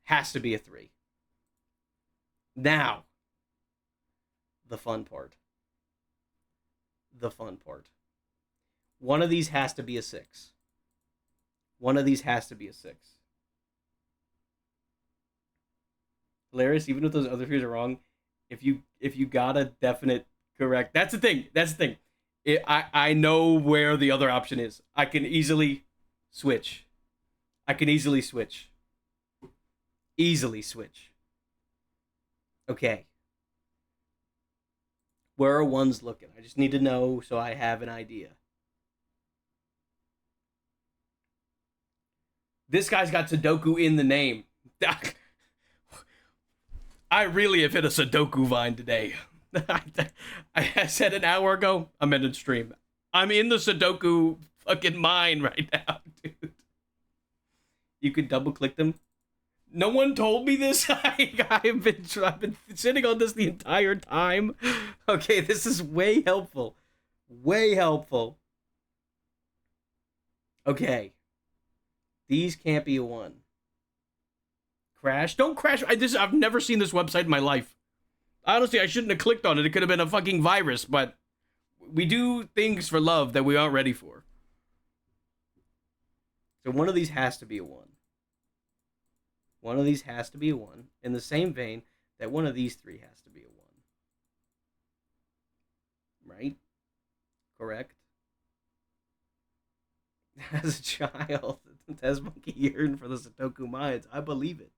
Has to be a 3. Now, the fun part. The fun part. One of these has to be a 6. One of these has to be a 6. Hilarious, even if those other 3s are wrong, if you got a definite correct, that's the thing. That's the thing. I know where the other option is. I can easily switch. I can easily switch. Easily switch. Okay. Where are ones looking? I just need to know so I have an idea. This guy's got Sudoku in the name. I really have hit a Sudoku vine today. I said an hour ago, I'm ending stream. I'm in the Sudoku fucking mine right now, dude. You could double click them. No one told me this. I've been sitting on this the entire time. Okay, this is way helpful. Way helpful. Okay. These can't be a 1. Crash? Don't crash. I've never seen this website in my life. Honestly, I shouldn't have clicked on it. It could have been a fucking virus, but we do things for love that we aren't ready for. So one of these has to be a 1. One of these has to be a 1. In the same vein that one of these 3 has to be a 1. Right? Correct? As a child, Tez Monkey yearned for the Sudoku mines. I believe it.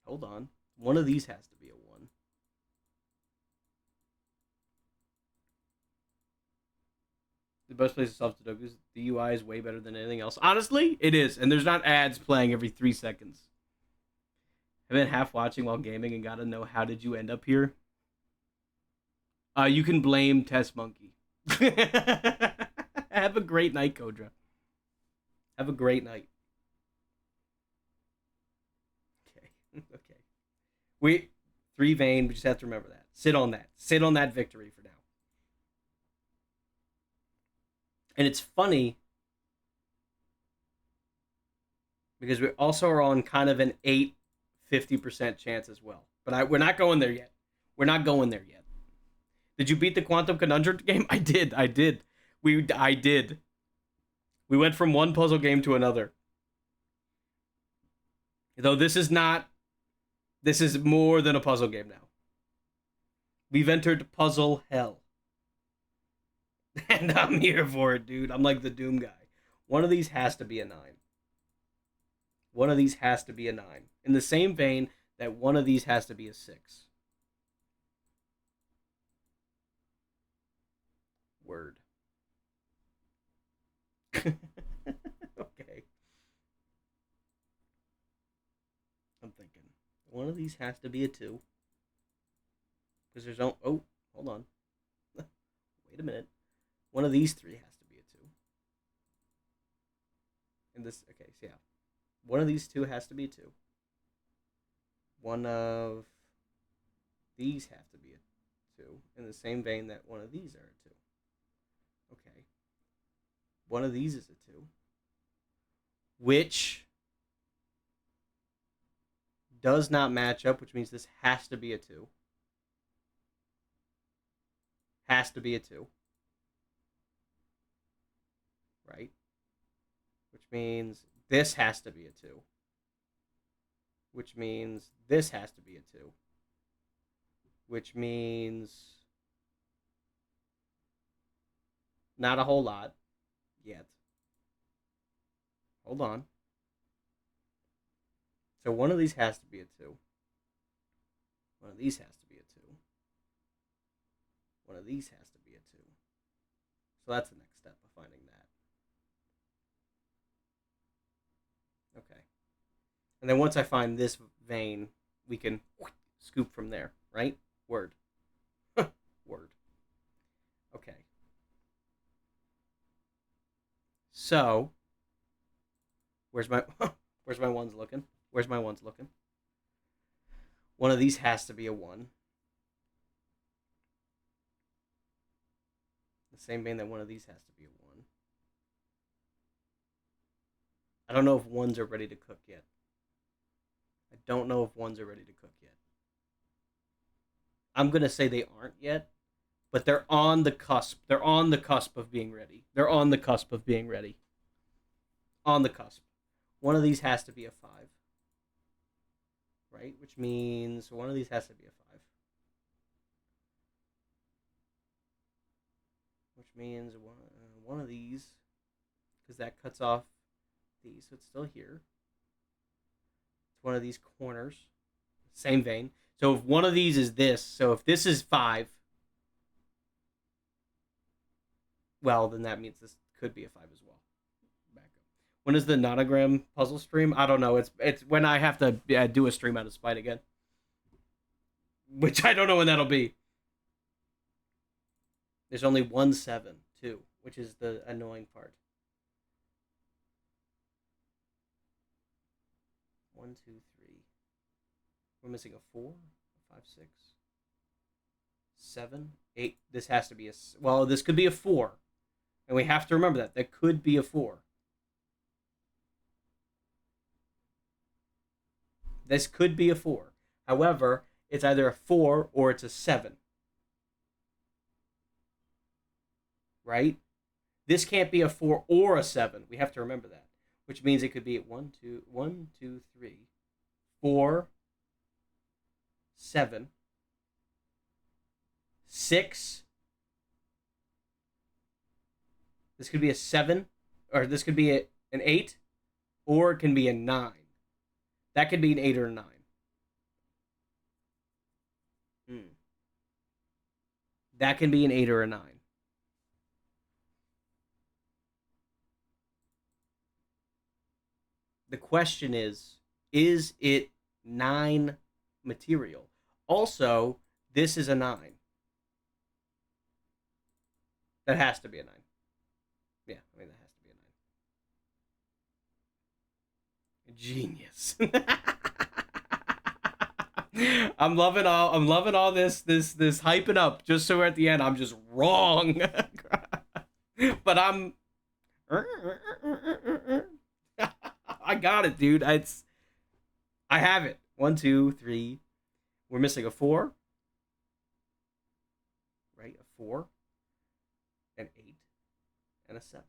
Hold on. One of these has to be a 1. The best place to solve Sudokus, the UI is way better than anything else. Honestly, it is. And there's not ads playing every 3 seconds. I've been half watching while gaming and gotta know, how did you end up here? You can blame Test Monkey. Have a great night, Kodra. Have a great night. Okay. Okay. 3 vein, we just have to remember that. Sit on that. Sit on that victory for now. And it's funny because we also are on kind of an 50% chance as well. But we're not going there yet. We're not going there yet. Did you beat the Quantum Conundrum game? I did. I did. I did. We went from one puzzle game to another. Though this is more than a puzzle game now. We've entered puzzle hell. And I'm here for it, dude. I'm like the Doom guy. One of these has to be a 9. One of these has to be a 9. In the same vein that one of these has to be a 6. Word. Okay. I'm thinking. One of these has to be a 2. Because there's no... Oh, hold on. Wait a minute. One of these 3 has to be a 2. And this... Okay, so yeah. One of these 2 has to be a 2. One of these have to be a 2. In the same vein that one of these are a 2. Okay. One of these is a 2. Which does not match up, which means this has to be a 2. Has to be a 2. Right? Which means this has to be a 2. Which means this has to be a 2. Which means not a whole lot yet. Hold on. So one of these has to be a 2. One of these has to be a 2. One of these has to be a 2. So that's the next step of finding that. Okay. And then once I find this vein, we can scoop from there, right? Word. Word. Okay. So, where's my ones looking? Where's my ones looking? One of these has to be a 1. The same vein that one of these has to be a 1. I don't know if 1s are ready to cook yet. I don't know if 1s are ready to cook yet. I'm going to say they aren't yet, but they're on the cusp. They're on the cusp of being ready. They're on the cusp of being ready. On the cusp. One of these has to be a 5. Right? Which means one of these has to be a 5. Which means one of these, because that cuts off these, so it's still here. It's one of these corners. Same vein. So if one of these is this, so if this is 5, well, then that means this could be a 5 as well. Back up. When is the nonogram puzzle stream? I don't know. It's when I have to do a stream out of spite again. Which I don't know when that'll be. There's only 1 7, too, which is the annoying part. 1, 2, 3. We're missing a 4, 5, 6, 7, 8. This has to be a... Well, this could be a 4. And we have to remember that. That could be a 4. This could be a 4. However, it's either a 4 or it's a 7. Right? This can't be a 4 or a 7. We have to remember that. Which means it could be 1, 2, 3, 4, 7, 6. This could be a 7, or this could be an 8, or it can be a 9. That could be an 8 or a 9. That can be an 8 or a 9. The question is it 9 material? Also, this is a 9. That has to be a 9. Yeah, I mean, that has to be a 9. Genius. I'm loving all this hyping up just so at the end I'm just wrong. But I'm I got it, dude. I have it. 1, 2, 3. We're missing a 4. Right? A 4. An 8. And a 7.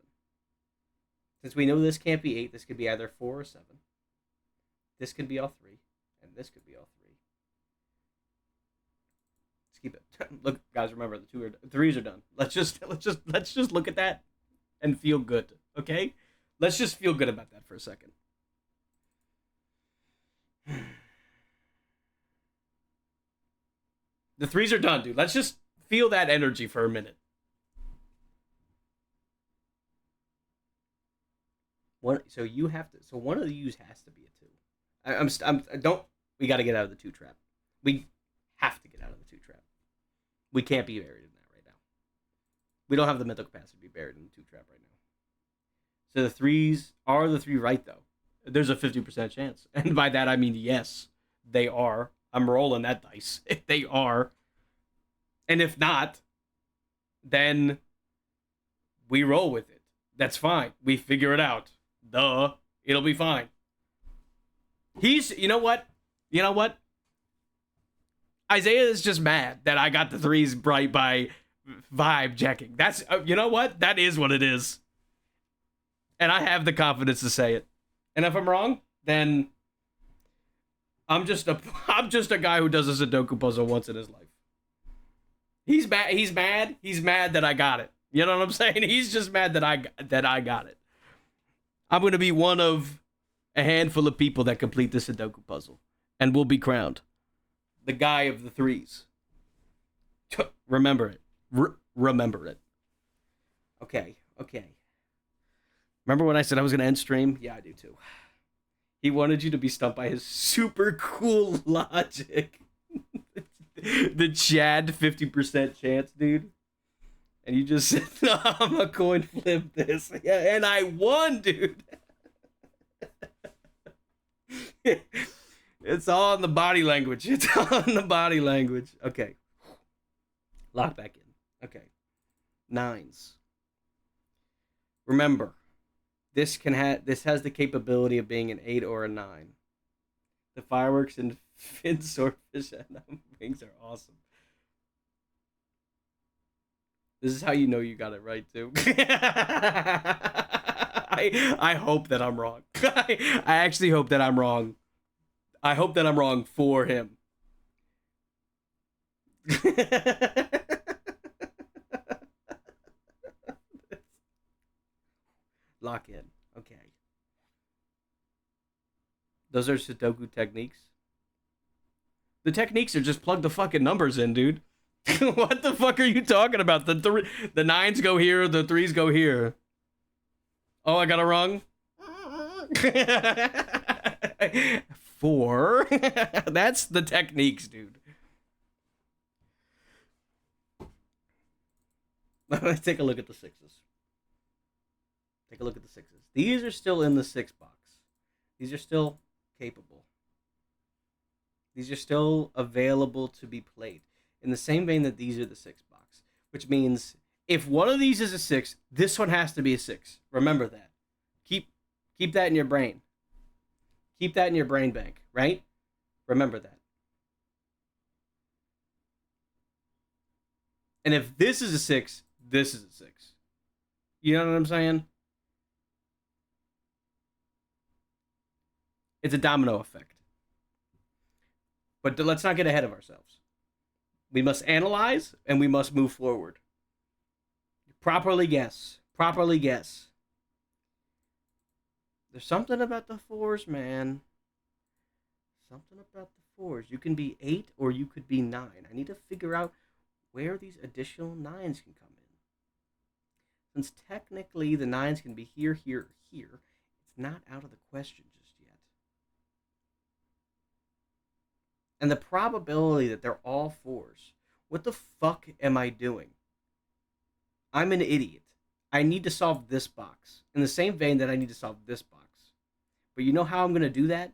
Since we know this can't be 8, this could be either 4 or 7. This could be all 3. And this could be all 3. Let's keep it. Look, guys, remember the 3s are done. Let's just look at that and feel good. Okay? Let's just feel good about that for a second. The 3s are done, dude. Let's just feel that energy for a minute. So you have to. So one of these has to be a 2. We got to get out of the 2 trap. We have to get out of the 2 trap. We can't be buried in that right now. We don't have the mental capacity to be buried in the 2 trap right now. So the 3s are the 3 right though. There's a 50% chance, and by that I mean yes, they are. I'm rolling that dice. If they are, and if not, then we roll with it. That's fine. We figure it out. Duh. It'll be fine. You know what? Isaiah is just mad that I got the 3s right by vibe checking. That's, you know what? That is what it is. And I have the confidence to say it. And if I'm wrong, then I'm just a guy who does a Sudoku puzzle once in his life. He's mad. He's mad that I got it. You know what I'm saying? He's just mad that I got it. I'm going to be one of a handful of people that complete the Sudoku puzzle and will be crowned the guy of the 3s. Remember it. Remember it. Okay. Remember when I said I was going to end stream? Yeah, I do too. He wanted you to be stumped by his super cool logic. The Chad 50% chance, dude. And you just said, no, I'm a coin flip this. Yeah, and I won, dude. It's all in the body language. It's all in the body language. Okay. Lock back in. Okay. nines. Remember, this has the capability of being an 8 or a 9. The fireworks and fin swordfish wings are awesome. This is how you know you got it right too. I hope that I'm wrong. I actually hope that I'm wrong. I hope that I'm wrong for him. Lock in. Okay. Those are Sudoku techniques. The techniques are just plug the fucking numbers in, dude. What the fuck are you talking about? The nines go here, the threes go here. Oh, I got it wrong. 4. That's the techniques, dude. Let's take a look at the sixes. Take a look at the sixes. These are still in the 6 box. These are still capable. These are still available to be played. In the same vein that these are the 6 box. Which means if one of these is a 6, this one has to be a 6. Remember that. Keep that in your brain. Keep that in your brain bank, right? Remember that. And if this is a 6, this is a 6. You know what I'm saying? It's a domino effect. But let's not get ahead of ourselves. We must analyze and we must move forward. Properly guess. Properly guess. There's something about the 4s, man. Something about the 4s. You can be 8 or you could be 9. I need to figure out where these additional 9s can come in. Since technically the 9s can be here, here, here, it's not out of the question just yet. And the probability that they're all 4s. What the fuck am I doing? I'm an idiot. I need to solve this box. In the same vein that I need to solve this box. But you know how I'm going to do that?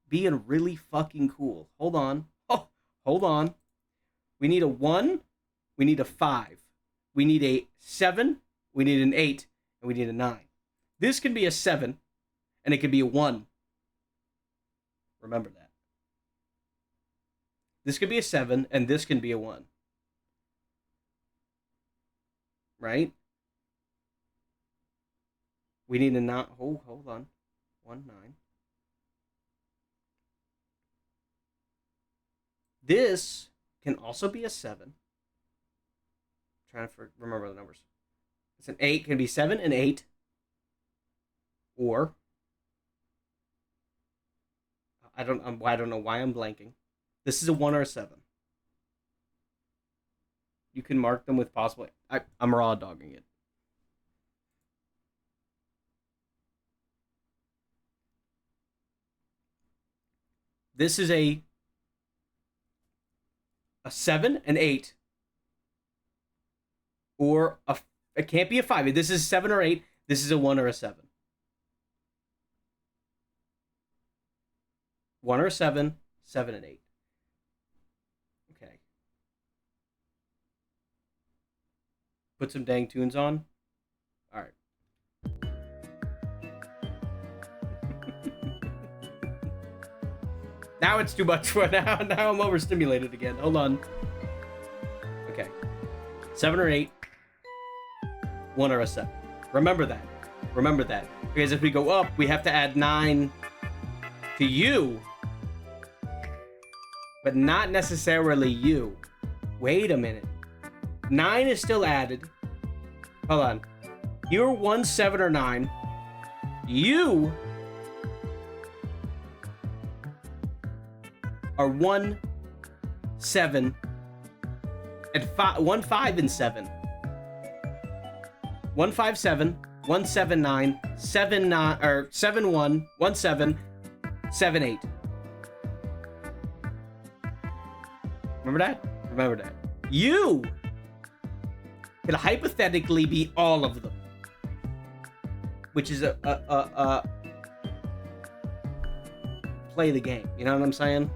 Being really fucking cool. Hold on. Oh, hold on. We need a 1. We need a 5. We need a 7. We need an 8. And we need a 9. This can be a 7. And it can be a 1. Remember that. This could be a 7. And this can be a 1. Right? We need a 9. Oh, hold on. 1, 9. This can also be a 7. I'm trying to remember the numbers. It's an 8. Can be 7 and 8. Or I don't know why I'm blanking. This is a 1 or a 7. You can mark them with possible. I'm raw dogging it. This is a 7, an 8, or it can't be a 5. This is 7 or 8. This is a 1 or a 7. 1 or a 7, 7 and 8. Okay. Put some dang tunes on. All right. Now it's too much for now. Now I'm overstimulated again. Hold on. Okay. 7 or 8. 1 or a 7. Remember that. Remember that. Because if we go up, we have to add 9 to you. But not necessarily you. Wait a minute. 9 is still added. Hold on. You're 1, 7, or 9. You are 1, 7, and 5, 1, 5, and 7. 1, 5, 7, 1, 7, 9, 7, 9, or 7, 1, 1, 7, 7, 8. Remember that? Remember that. You could hypothetically be all of them, which is play the game. You know what I'm saying?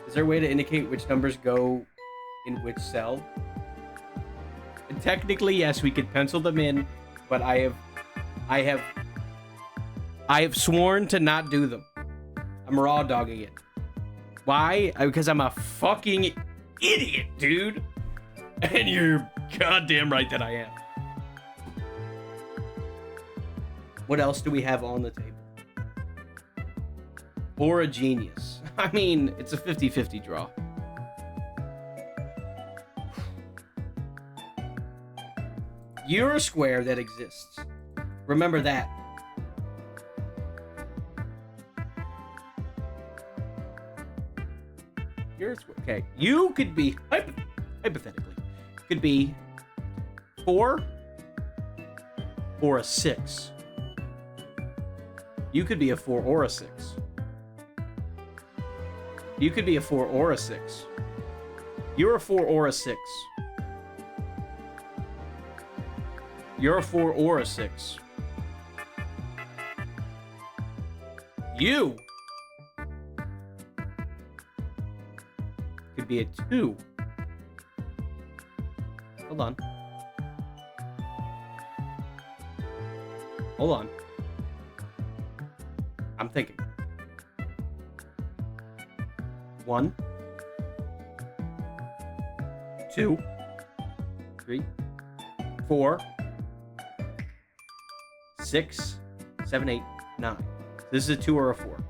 Is there a way to indicate which numbers go in which cell? And technically, yes, we could pencil them in, but I have sworn to not do them. I'm raw dogging it. Why? Because I'm a fucking idiot, dude. And you're goddamn right that I am. What else do we have on the table? Or a genius. I mean, it's a 50-50 draw. You're a square that exists. Remember that. You're a square. Okay. You could be, hypothetically, could be 4 or a 6. You could be a 4 or a 6. You could be a 4 or a 6. You're a 4 or a 6. You're a 4 or a 6. You could be a 2. Hold on. Hold on. I'm thinking. 1, 2, 3, 4, 6, 7, 8, 9. This is a 2 or a 4.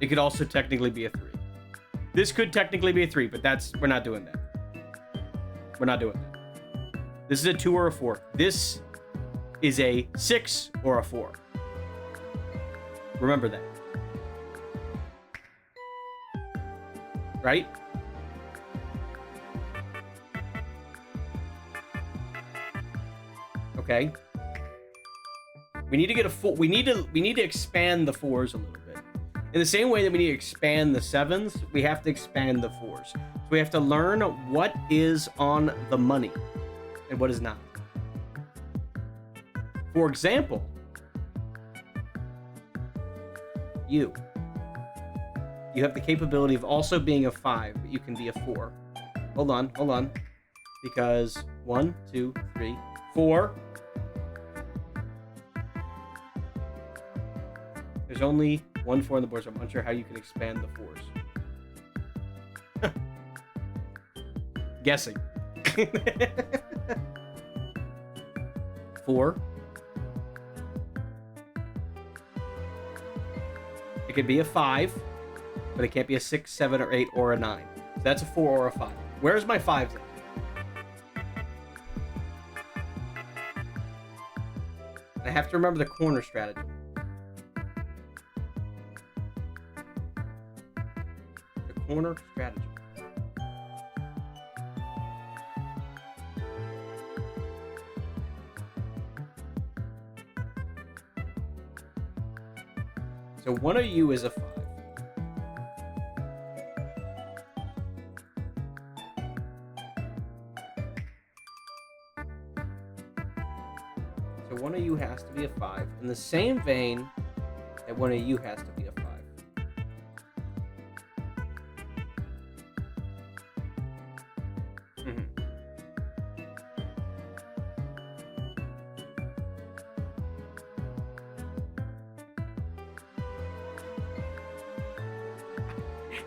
It could also technically be a 3. This could technically be a 3, but we're not doing that. We're not doing that. This is a 2 or a 4. This is a 6 or a 4. Remember that. Right? Okay. We need to get a full. We need to expand the 4s a little bit. In the same way that we need to expand the 7s, we have to expand the 4s. So we have to learn what is on the money and what is not. For example, you have the capability of also being a 5, but you can be a 4. Hold on. Because 1, 2, 3, 4. There's only 1 4 on the board, so I'm unsure how you can expand the 4s. Guessing. 4. It could be a 5, but it can't be a 6, 7, or 8, or a 9. So that's a 4 or a 5. Where's my 5s at? I have to remember the corner strategy. The corner strategy. So one of you is a 5. So one of you has to be a 5. In the same vein that one of you has to be a 5.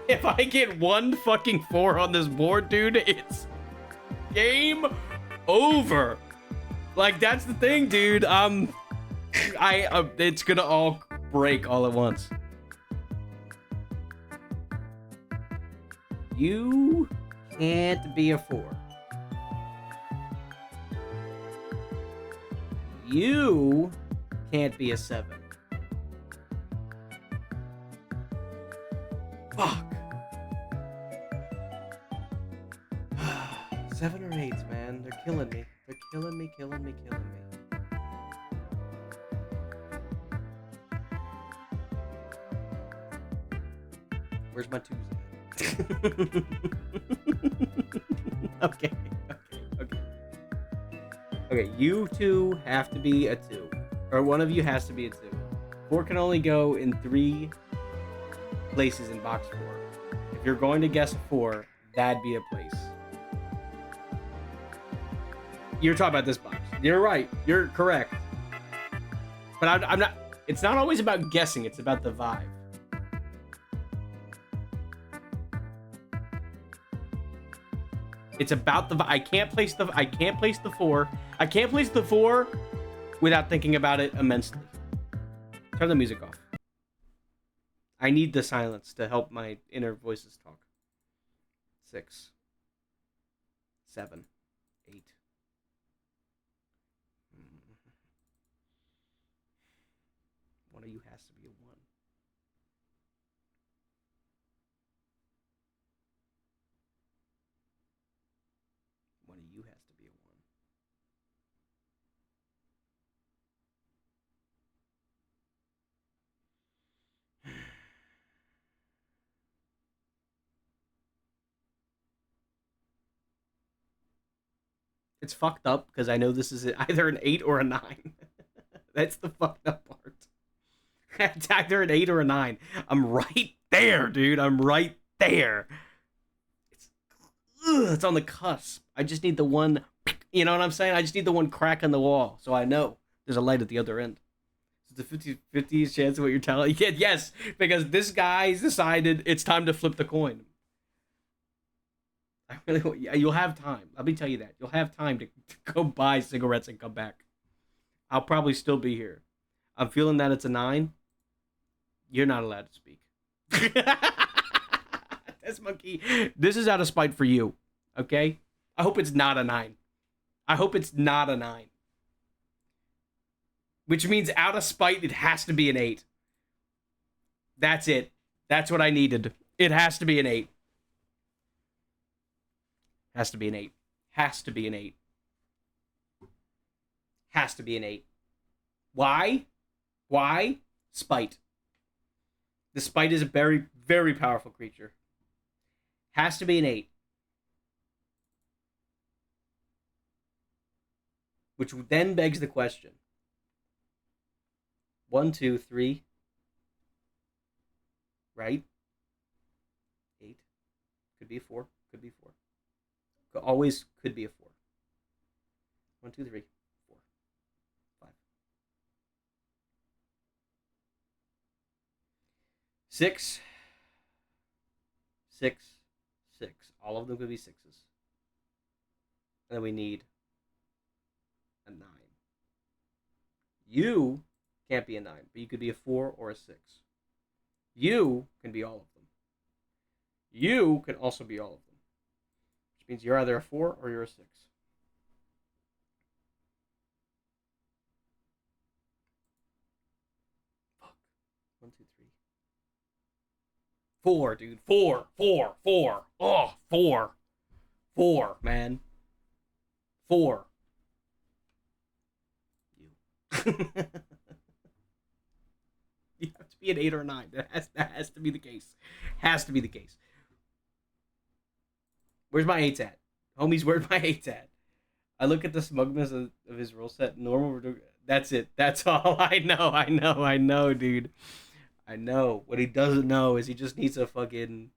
If I get 1 fucking 4 on this board, dude, it's game over. Like, that's the thing, dude. It's gonna all break all at once. You can't be a 4. You can't be a 7. Fuck. 7 or 8s, man. They're killing me. They're killing me. Where's my 2s at? Okay. Okay, you 2 have to be a 2. Or one of you has to be a 2. 4 can only go in 3 places in box 4. If you're going to guess a 4, that'd be a place. You're talking about this box. You're right. You're correct. But I'm not. It's not always about guessing. It's about the vibe. It's about the. I can't place the 4. I can't place the 4 without thinking about it immensely. Turn the music off. I need the silence to help my inner voices talk. 6, 7, 8. One of you has to be a 1. One of you has to be a 1. It's fucked up because I know this is either an 8 or a 9. That's the fucked up part. It's either an 8 or a 9. I'm right there, dude. I'm right there. It's on the cusp. I just need the one, you know what I'm saying? I just need the one crack in the wall so I know there's a light at the other end. It's the 50-50 chance of what you're telling. Yes, because this guy's decided it's time to flip the coin. You'll have time. Let me tell you that. You'll have time to go buy cigarettes and come back. I'll probably still be here. I'm feeling that it's a 9. You're not allowed to speak. Test Monkey, this is out of spite for you. Okay? I hope it's not a 9. I hope it's not a 9. Which means out of spite, it has to be an 8. That's it. That's what I needed. It has to be an 8. Has to be an 8. Has to be an 8. Has to be an 8. Why? Why? Spite. The spite is a very, very powerful creature. Has to be an 8. Which then begs the question. 1, 2, 3. Right? 8. Could be a 4. Could be 4. Always could be a 4. 1, 2, 3, 4, 5. 6. 6. 6. All of them could be 6s. And then we need a 9. You can't be a 9, but you could be a 4 or a 6. You can be all of them. You can also be all of them. Which means you're either a 4 or you're a 6. Fuck. 1, 2, 3. 4, dude. 4. 4. 4. Oh, 4. 4, man. 4. You. You have to be an 8 or a 9. That has to be the case. Has to be the case. Where's my 8s at? Homies, where's my 8s at? I look at the smugness of his rule set. Normal. That's it. That's all I know. I know, dude. I know. What he doesn't know is he just needs a fucking...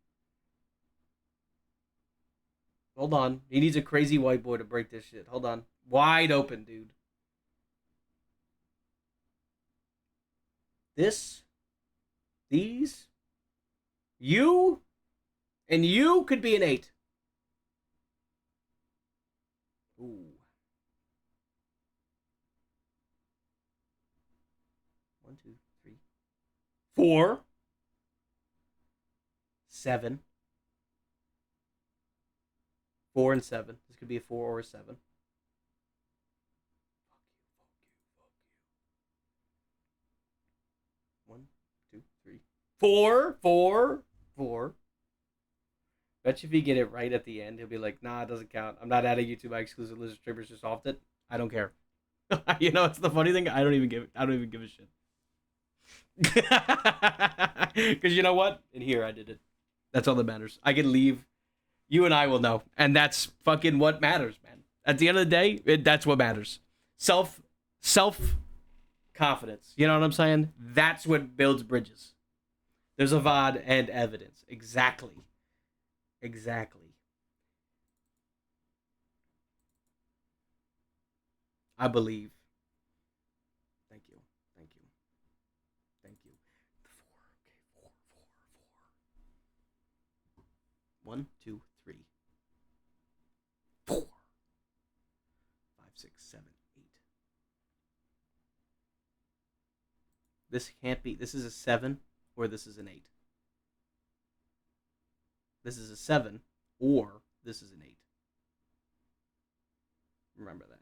Hold on. He needs a crazy white boy to break this shit. Hold on. Wide open, dude. This. These. You. And you could be an 8. Ooh. 1, 2, 3, 4, 7. 4 and 7. This could be a 4 or a 7. Fuck you. 1, 2, 3, 4, 4, 4. Bet you if he get it right at the end, he'll be like, nah, it doesn't count. I'm not adding YouTube. My exclusive list streamers just off it. I don't care. You know, it's the funny thing. I don't even give a shit. Because you know what? In here, I did it. That's all that matters. I can leave. You and I will know. And that's fucking what matters, man. At the end of the day, that's what matters. Self-confidence confidence. You know what I'm saying? That's what builds bridges. There's a VOD and evidence. Exactly. Exactly. I believe. Thank you. Thank you. Thank you. Four. Okay, four. 1, 2, 3, 4, 5, 6, 7, 8. This can't be. This is a 7 or this is an 8. This is a 7 or this is an 8. Remember that.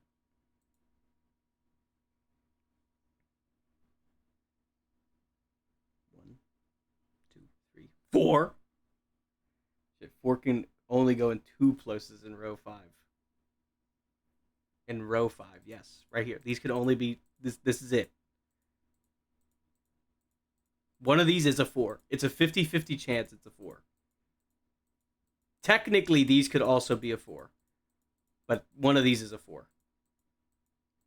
1, 2, 3, 4. Shit, 4 can only go in 2 places in row 5. In row 5, yes, right here. These could only be this is it. One of these is a 4. It's a 50-50 chance it's a 4. Technically, these could also be a 4. But one of these is a 4.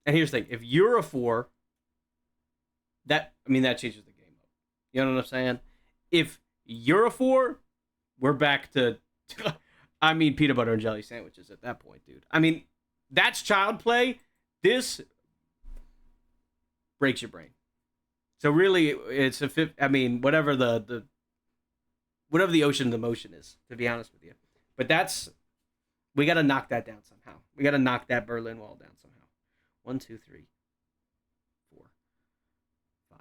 And here's the thing. If you're a 4, that changes the game up. You know what I'm saying? If you're a 4, we're back to, peanut butter and jelly sandwiches at that point, dude. I mean, that's child play. This breaks your brain. So really, it's whatever whatever the ocean of the motion is, to be honest with you. But we got to knock that down somehow. We got to knock that Berlin Wall down somehow. 1, 2, 3, 4, 5,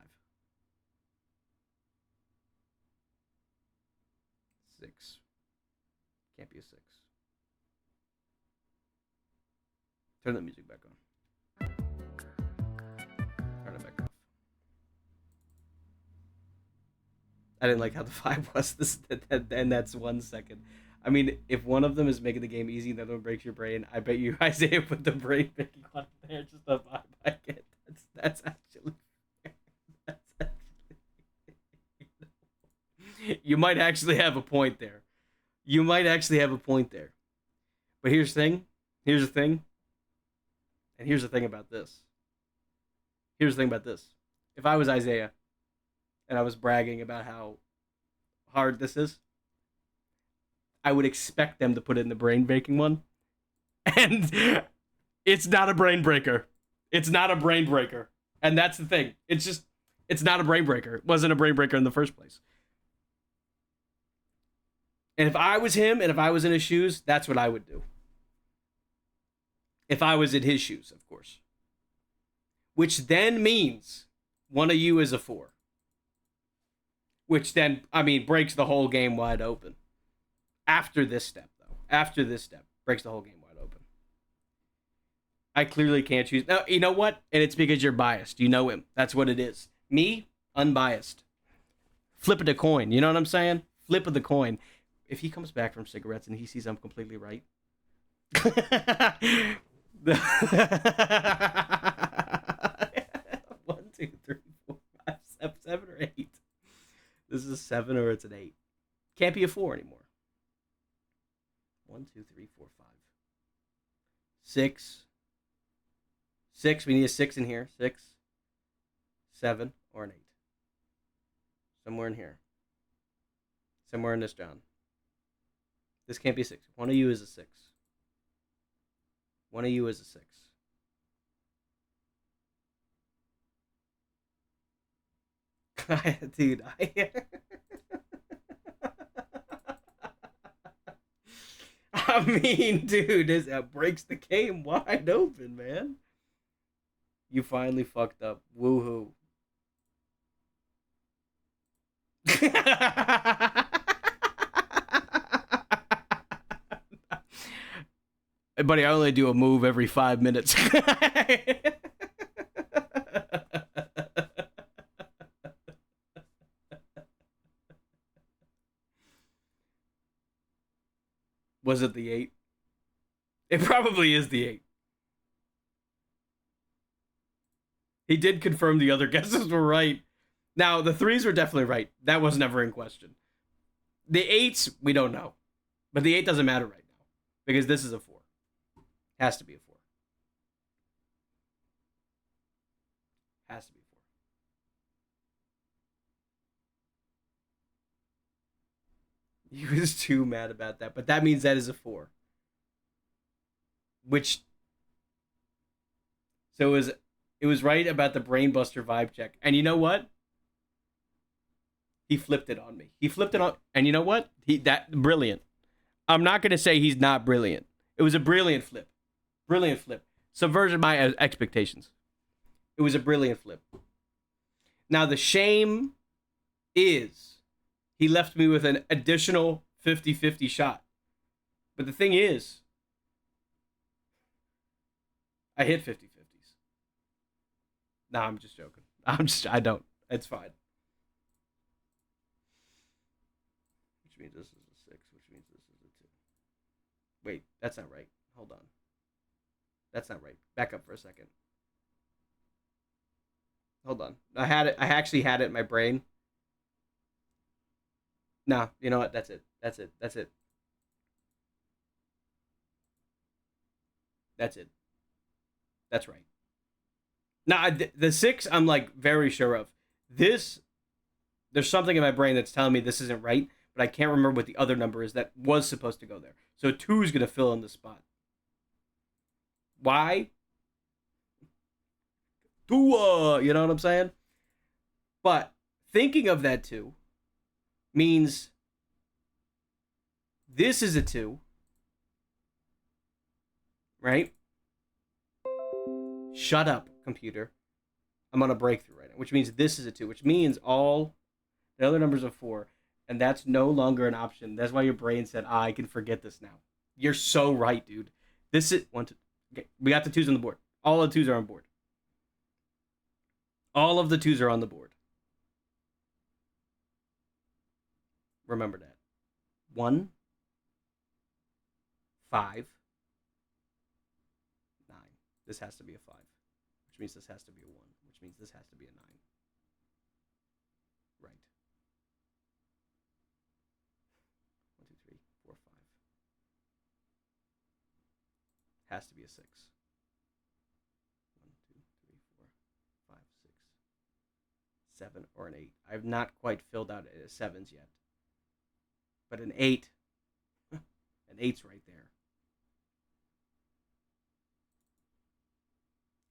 6. Can't be a 6. Turn the music back on. Turn it back off. I didn't like how the 5 was. And that's 1 second. I mean, if one of them is making the game easy and the other one breaks your brain, I bet you Isaiah put the brain making one there just to vibe. I get that's actually you might actually have a point there. But here's the thing. And here's the thing about this. If I was Isaiah and I was bragging about how hard this is, I would expect them to put in the brain breaking one. And it's not a brain breaker. And that's the thing. It's not a brain breaker. It wasn't a brain breaker in the first place. And if I was him and if I was in his shoes, that's what I would do. If I was in his shoes, of course. Which then means one of you is a 4. Which then, breaks the whole game wide open. After this step, breaks the whole game wide open. I clearly can't choose. No, you know what? And it's because you're biased. You know him. That's what it is. Me, unbiased. Flip of the coin. You know what I'm saying? Flip of the coin. If he comes back from cigarettes and he sees I'm completely right. 1, 2, 3, 4, 5, 7 or 8. This is a 7 or it's an 8. Can't be a 4 anymore. 1, 2, 3, 4, 5. 6. 6. We need a 6 in here. 6, 7, or an 8. Somewhere in here. Somewhere in this John. This can't be a 6. One of you is a 6. One of you is a 6. Dude, dude, that breaks the game wide open, man. You finally fucked up. Woohoo. Buddy, I only do a move every 5 minutes. Was it the 8? It probably is the 8. He did confirm the other guesses were right. Now, the 3s were definitely right. That was never in question. The 8s, we don't know. But the 8 doesn't matter right now. Because this is a 4. Has to be a 4. Has to be a 4. He was too mad about that, but that means that is a 4. Which, so it was right about the brainbuster vibe check. And you know what? He flipped it on me. He flipped it on, and you know what? That brilliant. I'm not gonna say he's not brilliant. It was a brilliant flip. Brilliant flip. Subverted my expectations. It was a brilliant flip. Now the shame is he left me with an additional 50-50 shot. But the thing is, I hit 50-50s. Nah, I'm just joking. I don't. It's fine. Which means this is a 6, which means this is a 2. Wait, that's not right. Hold on. That's not right. Back up for a second. Hold on. I actually had it in my brain. Nah, you know what? That's it. That's it. That's it. That's it. That's right. Now, the 6, I'm like very sure of. This, there's something in my brain that's telling me this isn't right, but I can't remember what the other number is that was supposed to go there. So 2 is going to fill in the spot. Why? Tua, you know what I'm saying? But thinking of that 2 means this is a 2, right? Shut up, computer. I'm on a breakthrough right now, which means this is a 2, which means all the other numbers are 4, and that's no longer an option. That's why your brain said, I can forget this now. You're so right, dude. This is 1, 2. Okay, we got the 2s on the board. All the 2s are on board. All of the 2s are on the board. Remember that. 1, 5, 9. This has to be a 5, which means this has to be a 1, which means this has to be a 9. Right. 1, 2, 3, 4, 5. Has to be a 6. 1, 2, 3, 4, 5, 6, 7, or an 8. I've not quite filled out 7s yet. But an 8, an 8's right there.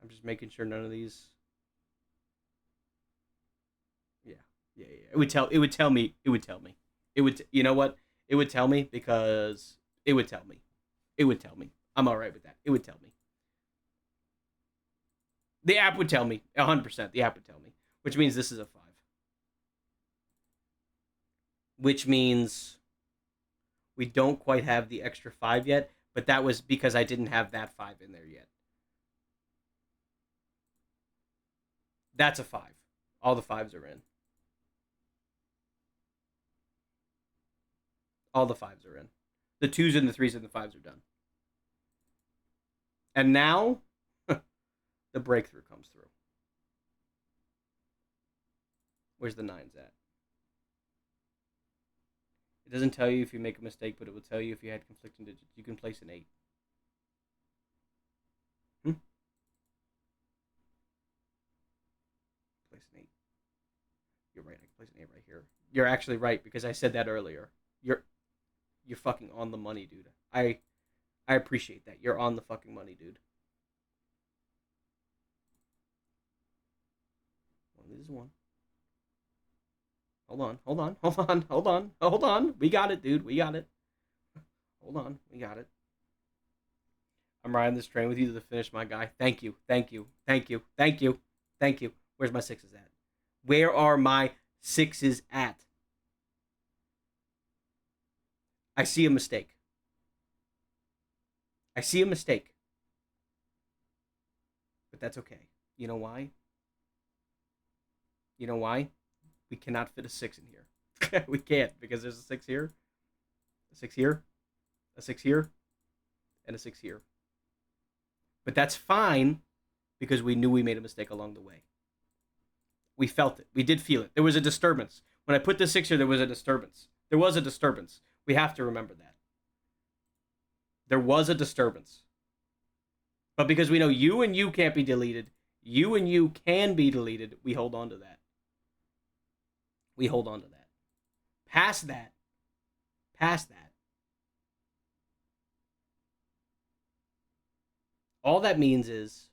I'm just making sure none of these. Yeah. It would tell me. You know what? It would tell me because it would tell me. I'm all right with that. It would tell me. The app would tell me 100%. The app would tell me, which means this is a 5. Which means we don't quite have the extra 5 yet, but that was because I didn't have that 5 in there yet. That's a 5. All the 5s are in. All the 5s are in. The 2s and the 3s and the 5s are done. And now, the breakthrough comes through. Where's the 9s at? It doesn't tell you if you make a mistake, but it will tell you if you had conflicting digits. You can place an 8. Place an 8. You're right. I can place an 8 right here. You're actually right because I said that earlier. You're fucking on the money, dude. I appreciate that. You're on the fucking money, dude. This is 1. Hold on. We got it, dude. We got it. Hold on. We got it. I'm riding this train with you to the finish, my guy. Thank you. Where's my 6s at? Where are my 6s at? I see a mistake. But that's okay. You know why? We cannot fit a 6 in here. We can't because there's a 6 here, a 6 here, a 6 here, and a 6 here. But that's fine because we knew we made a mistake along the way. We felt it. We did feel it. There was a disturbance. When I put the 6 here, there was a disturbance. We have to remember that. There was a disturbance. But because we know you and you can't be deleted, you and you can be deleted, we hold on to that. Past past that, all that means is,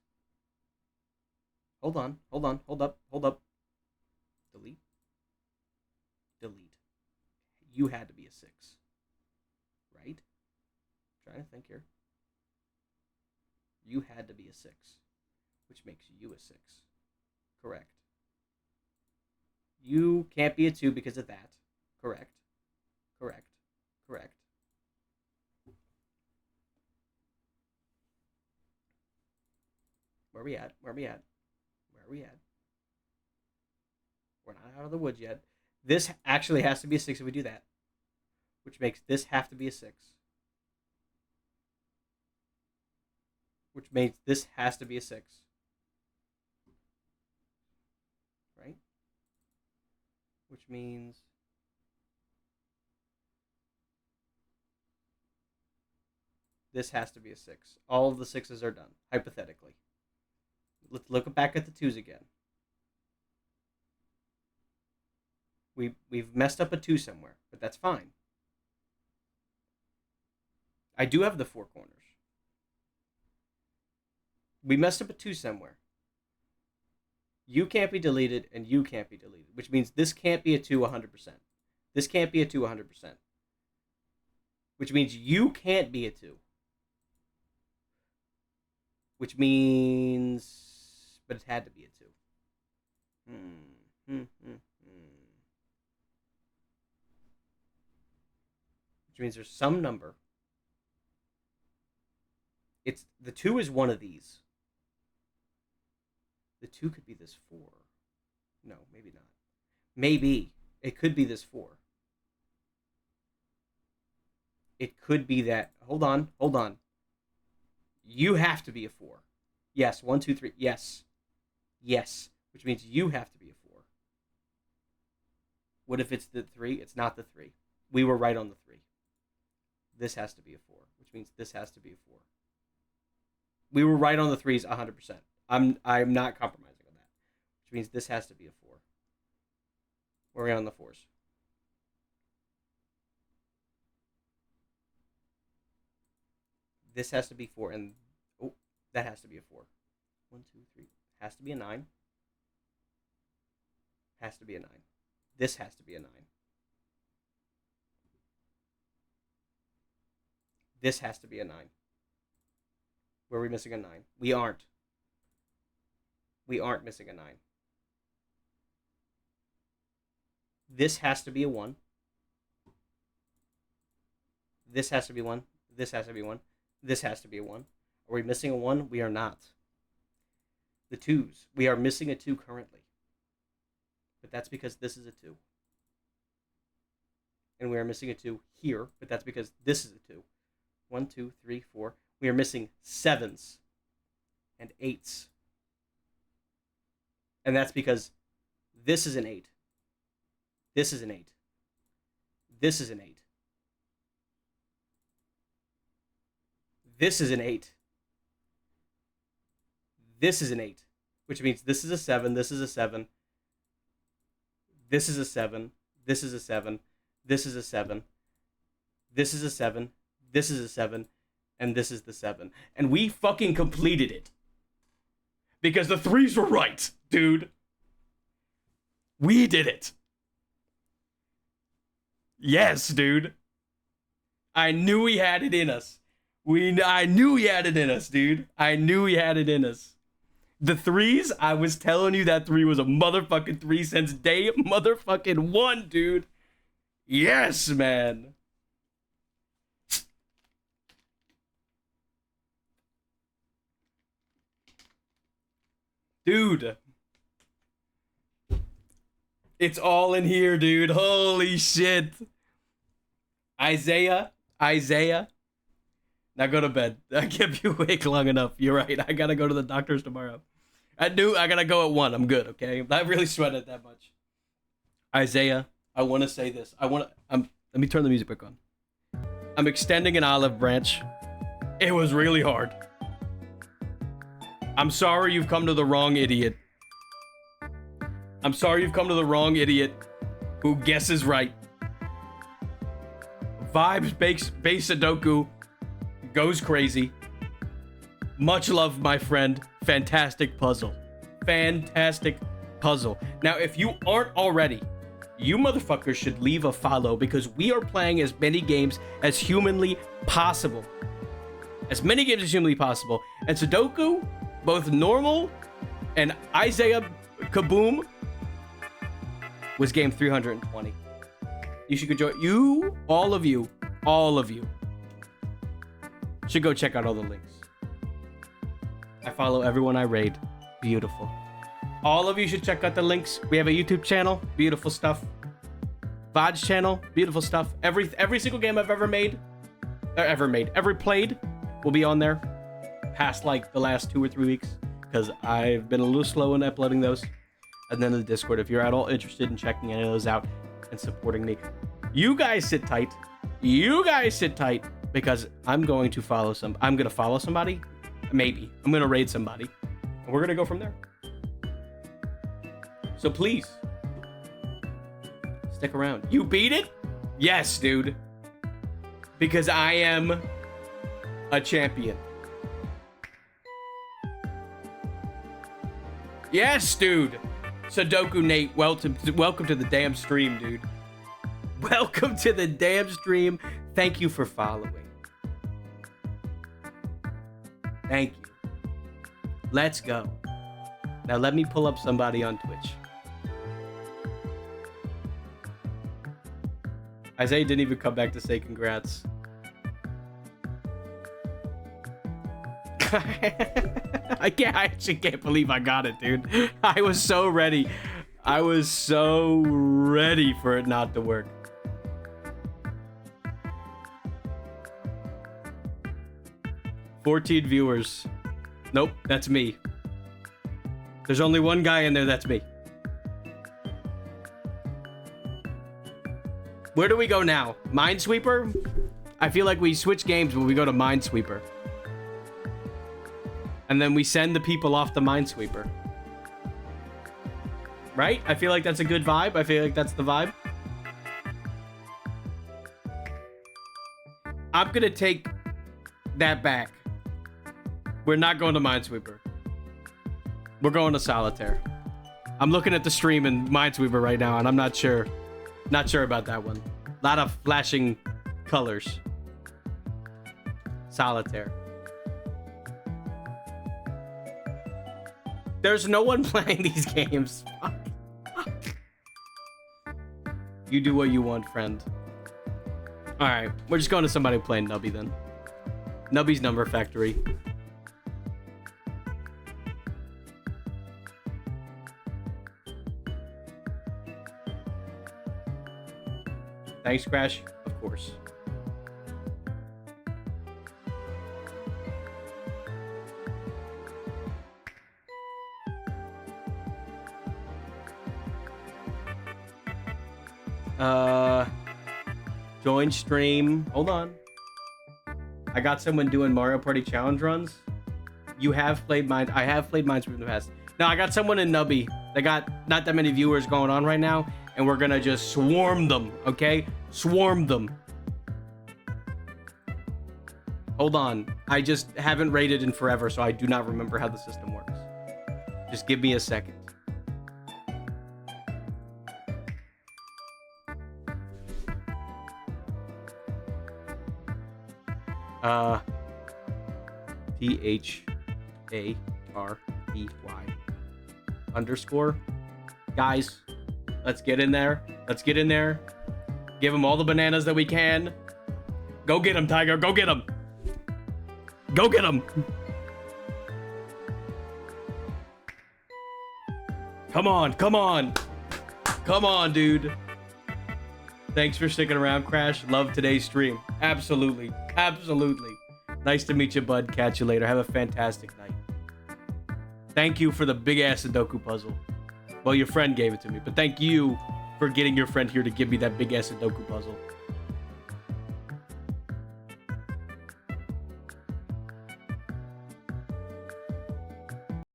hold on, hold up. Delete. You had to be a 6, right? I'm trying to think here. You had to be a 6, which makes you a 6. Correct. You can't be a 2 because of that. Correct. Where are we at? We're not out of the woods yet. This actually has to be a 6 if we do that, which makes this have to be a 6. Which means this has to be a 6. Right? Which means this has to be a 6. All of the 6s are done, hypothetically. Let's look back at the 2s again. We've messed up a 2 somewhere, but that's fine. I do have the 4 corners. We messed up a 2 somewhere. You can't be deleted, and you can't be deleted, which means this can't be a 2 100%. This can't be a 2 100%. Which means you can't be a 2. Which means... But it had to be a 2. Which means there's some number. It's the 2 is one of these. The 2 could be this 4. No, maybe not. Maybe. It could be this 4. It could be that. Hold on. You have to be a 4. Yes, 1, 2, 3. Yes. Which means you have to be a 4. What if it's the 3? It's not the 3. We were right on the 3. This has to be a 4, which means this has to be a 4. We were right on the 3s 100%. I'm not compromising on that, which means this has to be a 4. We're on the 4s. This has to be 4, and that has to be a 4. 1, 2, 3. Has to be a 9. Has to be a 9. This has to be a 9. This has to be a 9. Were we missing a 9? We aren't. We aren't missing a 9. This has to be a 1. This has to be 1. This has to be 1. This has to be a 1. Are we missing a 1? We are not. The 2s. We are missing a 2 currently. But that's because this is a 2. And we are missing a 2 here, but that's because this is a 2. 1, 2, 3, 4. We are missing 7s and 8s. And that's because this is an 8. This is an 8. This is an 8. This is an 8. This is an 8. Which means this is a 7, this is a 7. This is a 7. This is a 7. This is a 7. This is a 7. This is a 7. And this is the 7. And we fucking completed it. Because the 3s were right, dude. We did it. Yes, dude. I knew we had it in us. I knew we had it in us, dude. I knew we had it in us. The 3s, I was telling you that 3 was a motherfucking 3 since day motherfucking 1, dude. Yes, man. Dude. It's all in here, dude. Holy shit. Isaiah. Now go to bed. I kept you awake long enough. You're right. I gotta go to the doctor's tomorrow. I gotta go at 1. I'm good, okay? I'm not really sweating it that much. Isaiah, I want to say this. Let me turn the music back on. I'm extending an olive branch. It was really hard. I'm sorry you've come to the wrong idiot. I'm sorry you've come to the wrong idiot who guesses right. Base Sudoku goes crazy. Much love, my friend. Fantastic puzzle. Fantastic puzzle. Now, if you aren't already, you motherfuckers should leave a follow because we are playing as many games as humanly possible. As many games as humanly possible. And Sudoku, both normal and Isaiah Kaboom, was game 320. You should go join. All of you should go check out all the links. I follow everyone I raid. Beautiful. All of you should check out the links. We have a YouTube channel. Beautiful stuff. VODs channel. Beautiful stuff. Every single game I've ever played will be on there. Past like the last 2 or 3 weeks, because I've been a little slow in uploading those. And then the Discord, if you're at all interested in checking any of those out and supporting me, you guys sit tight. Because I'm going to follow somebody. Maybe I'm gonna raid somebody, and we're gonna go from there. So please stick around. You beat it? Yes, dude. Because I am a champion. Yes, dude. Sudoku Nate, welcome to the damn stream, dude. Welcome to the damn stream. Thank you for following. Thank you. Let's go. Now let me pull up somebody on Twitch. Isaiah didn't even come back to say congrats. I actually can't believe I got it, dude. I was so ready. I was so ready for it not to work. $14 viewers. Nope, that's me. There's only one guy in there, that's me. Where do we go now? Minesweeper? I feel like we switch games when we go to Minesweeper. And then we send the people off to Minesweeper. Right? I feel like that's a good vibe. I feel like that's the vibe. I'm gonna take that back. We're not going to Minesweeper. We're going to Solitaire. I'm looking at the stream in Minesweeper right now, and I'm not sure. Not sure about that one. A lot of flashing colors. Solitaire. There's no one playing these games. Fuck. You do what you want, friend. Alright, we're just going to somebody playing Nubby then. Nubby's Number Factory. Thanks, Crash. Of course. Join stream. Hold on. I got someone doing Mario Party challenge runs. You have played mine. I have played Minesweeper in the past. Now I got someone in Nubby. They got not that many viewers going on right now, and we're gonna just swarm them. Okay, swarm them. Hold on. I just haven't raided in forever, so I do not remember how the system works. Just give me a second. THARPY_. Guys, let's get in there. Let's get in there. Give him all the bananas that we can. Go get him, Tiger. Go get him. Go get him. Come on. Come on. Come on, dude. Thanks for sticking around, Crash. Love today's stream. Absolutely. Absolutely. Nice to meet you, bud. Catch you later. Have a fantastic night. Thank you for the big-ass Sudoku puzzle. Well, your friend gave it to me, but thank you for getting your friend here to give me that big-ass Sudoku puzzle.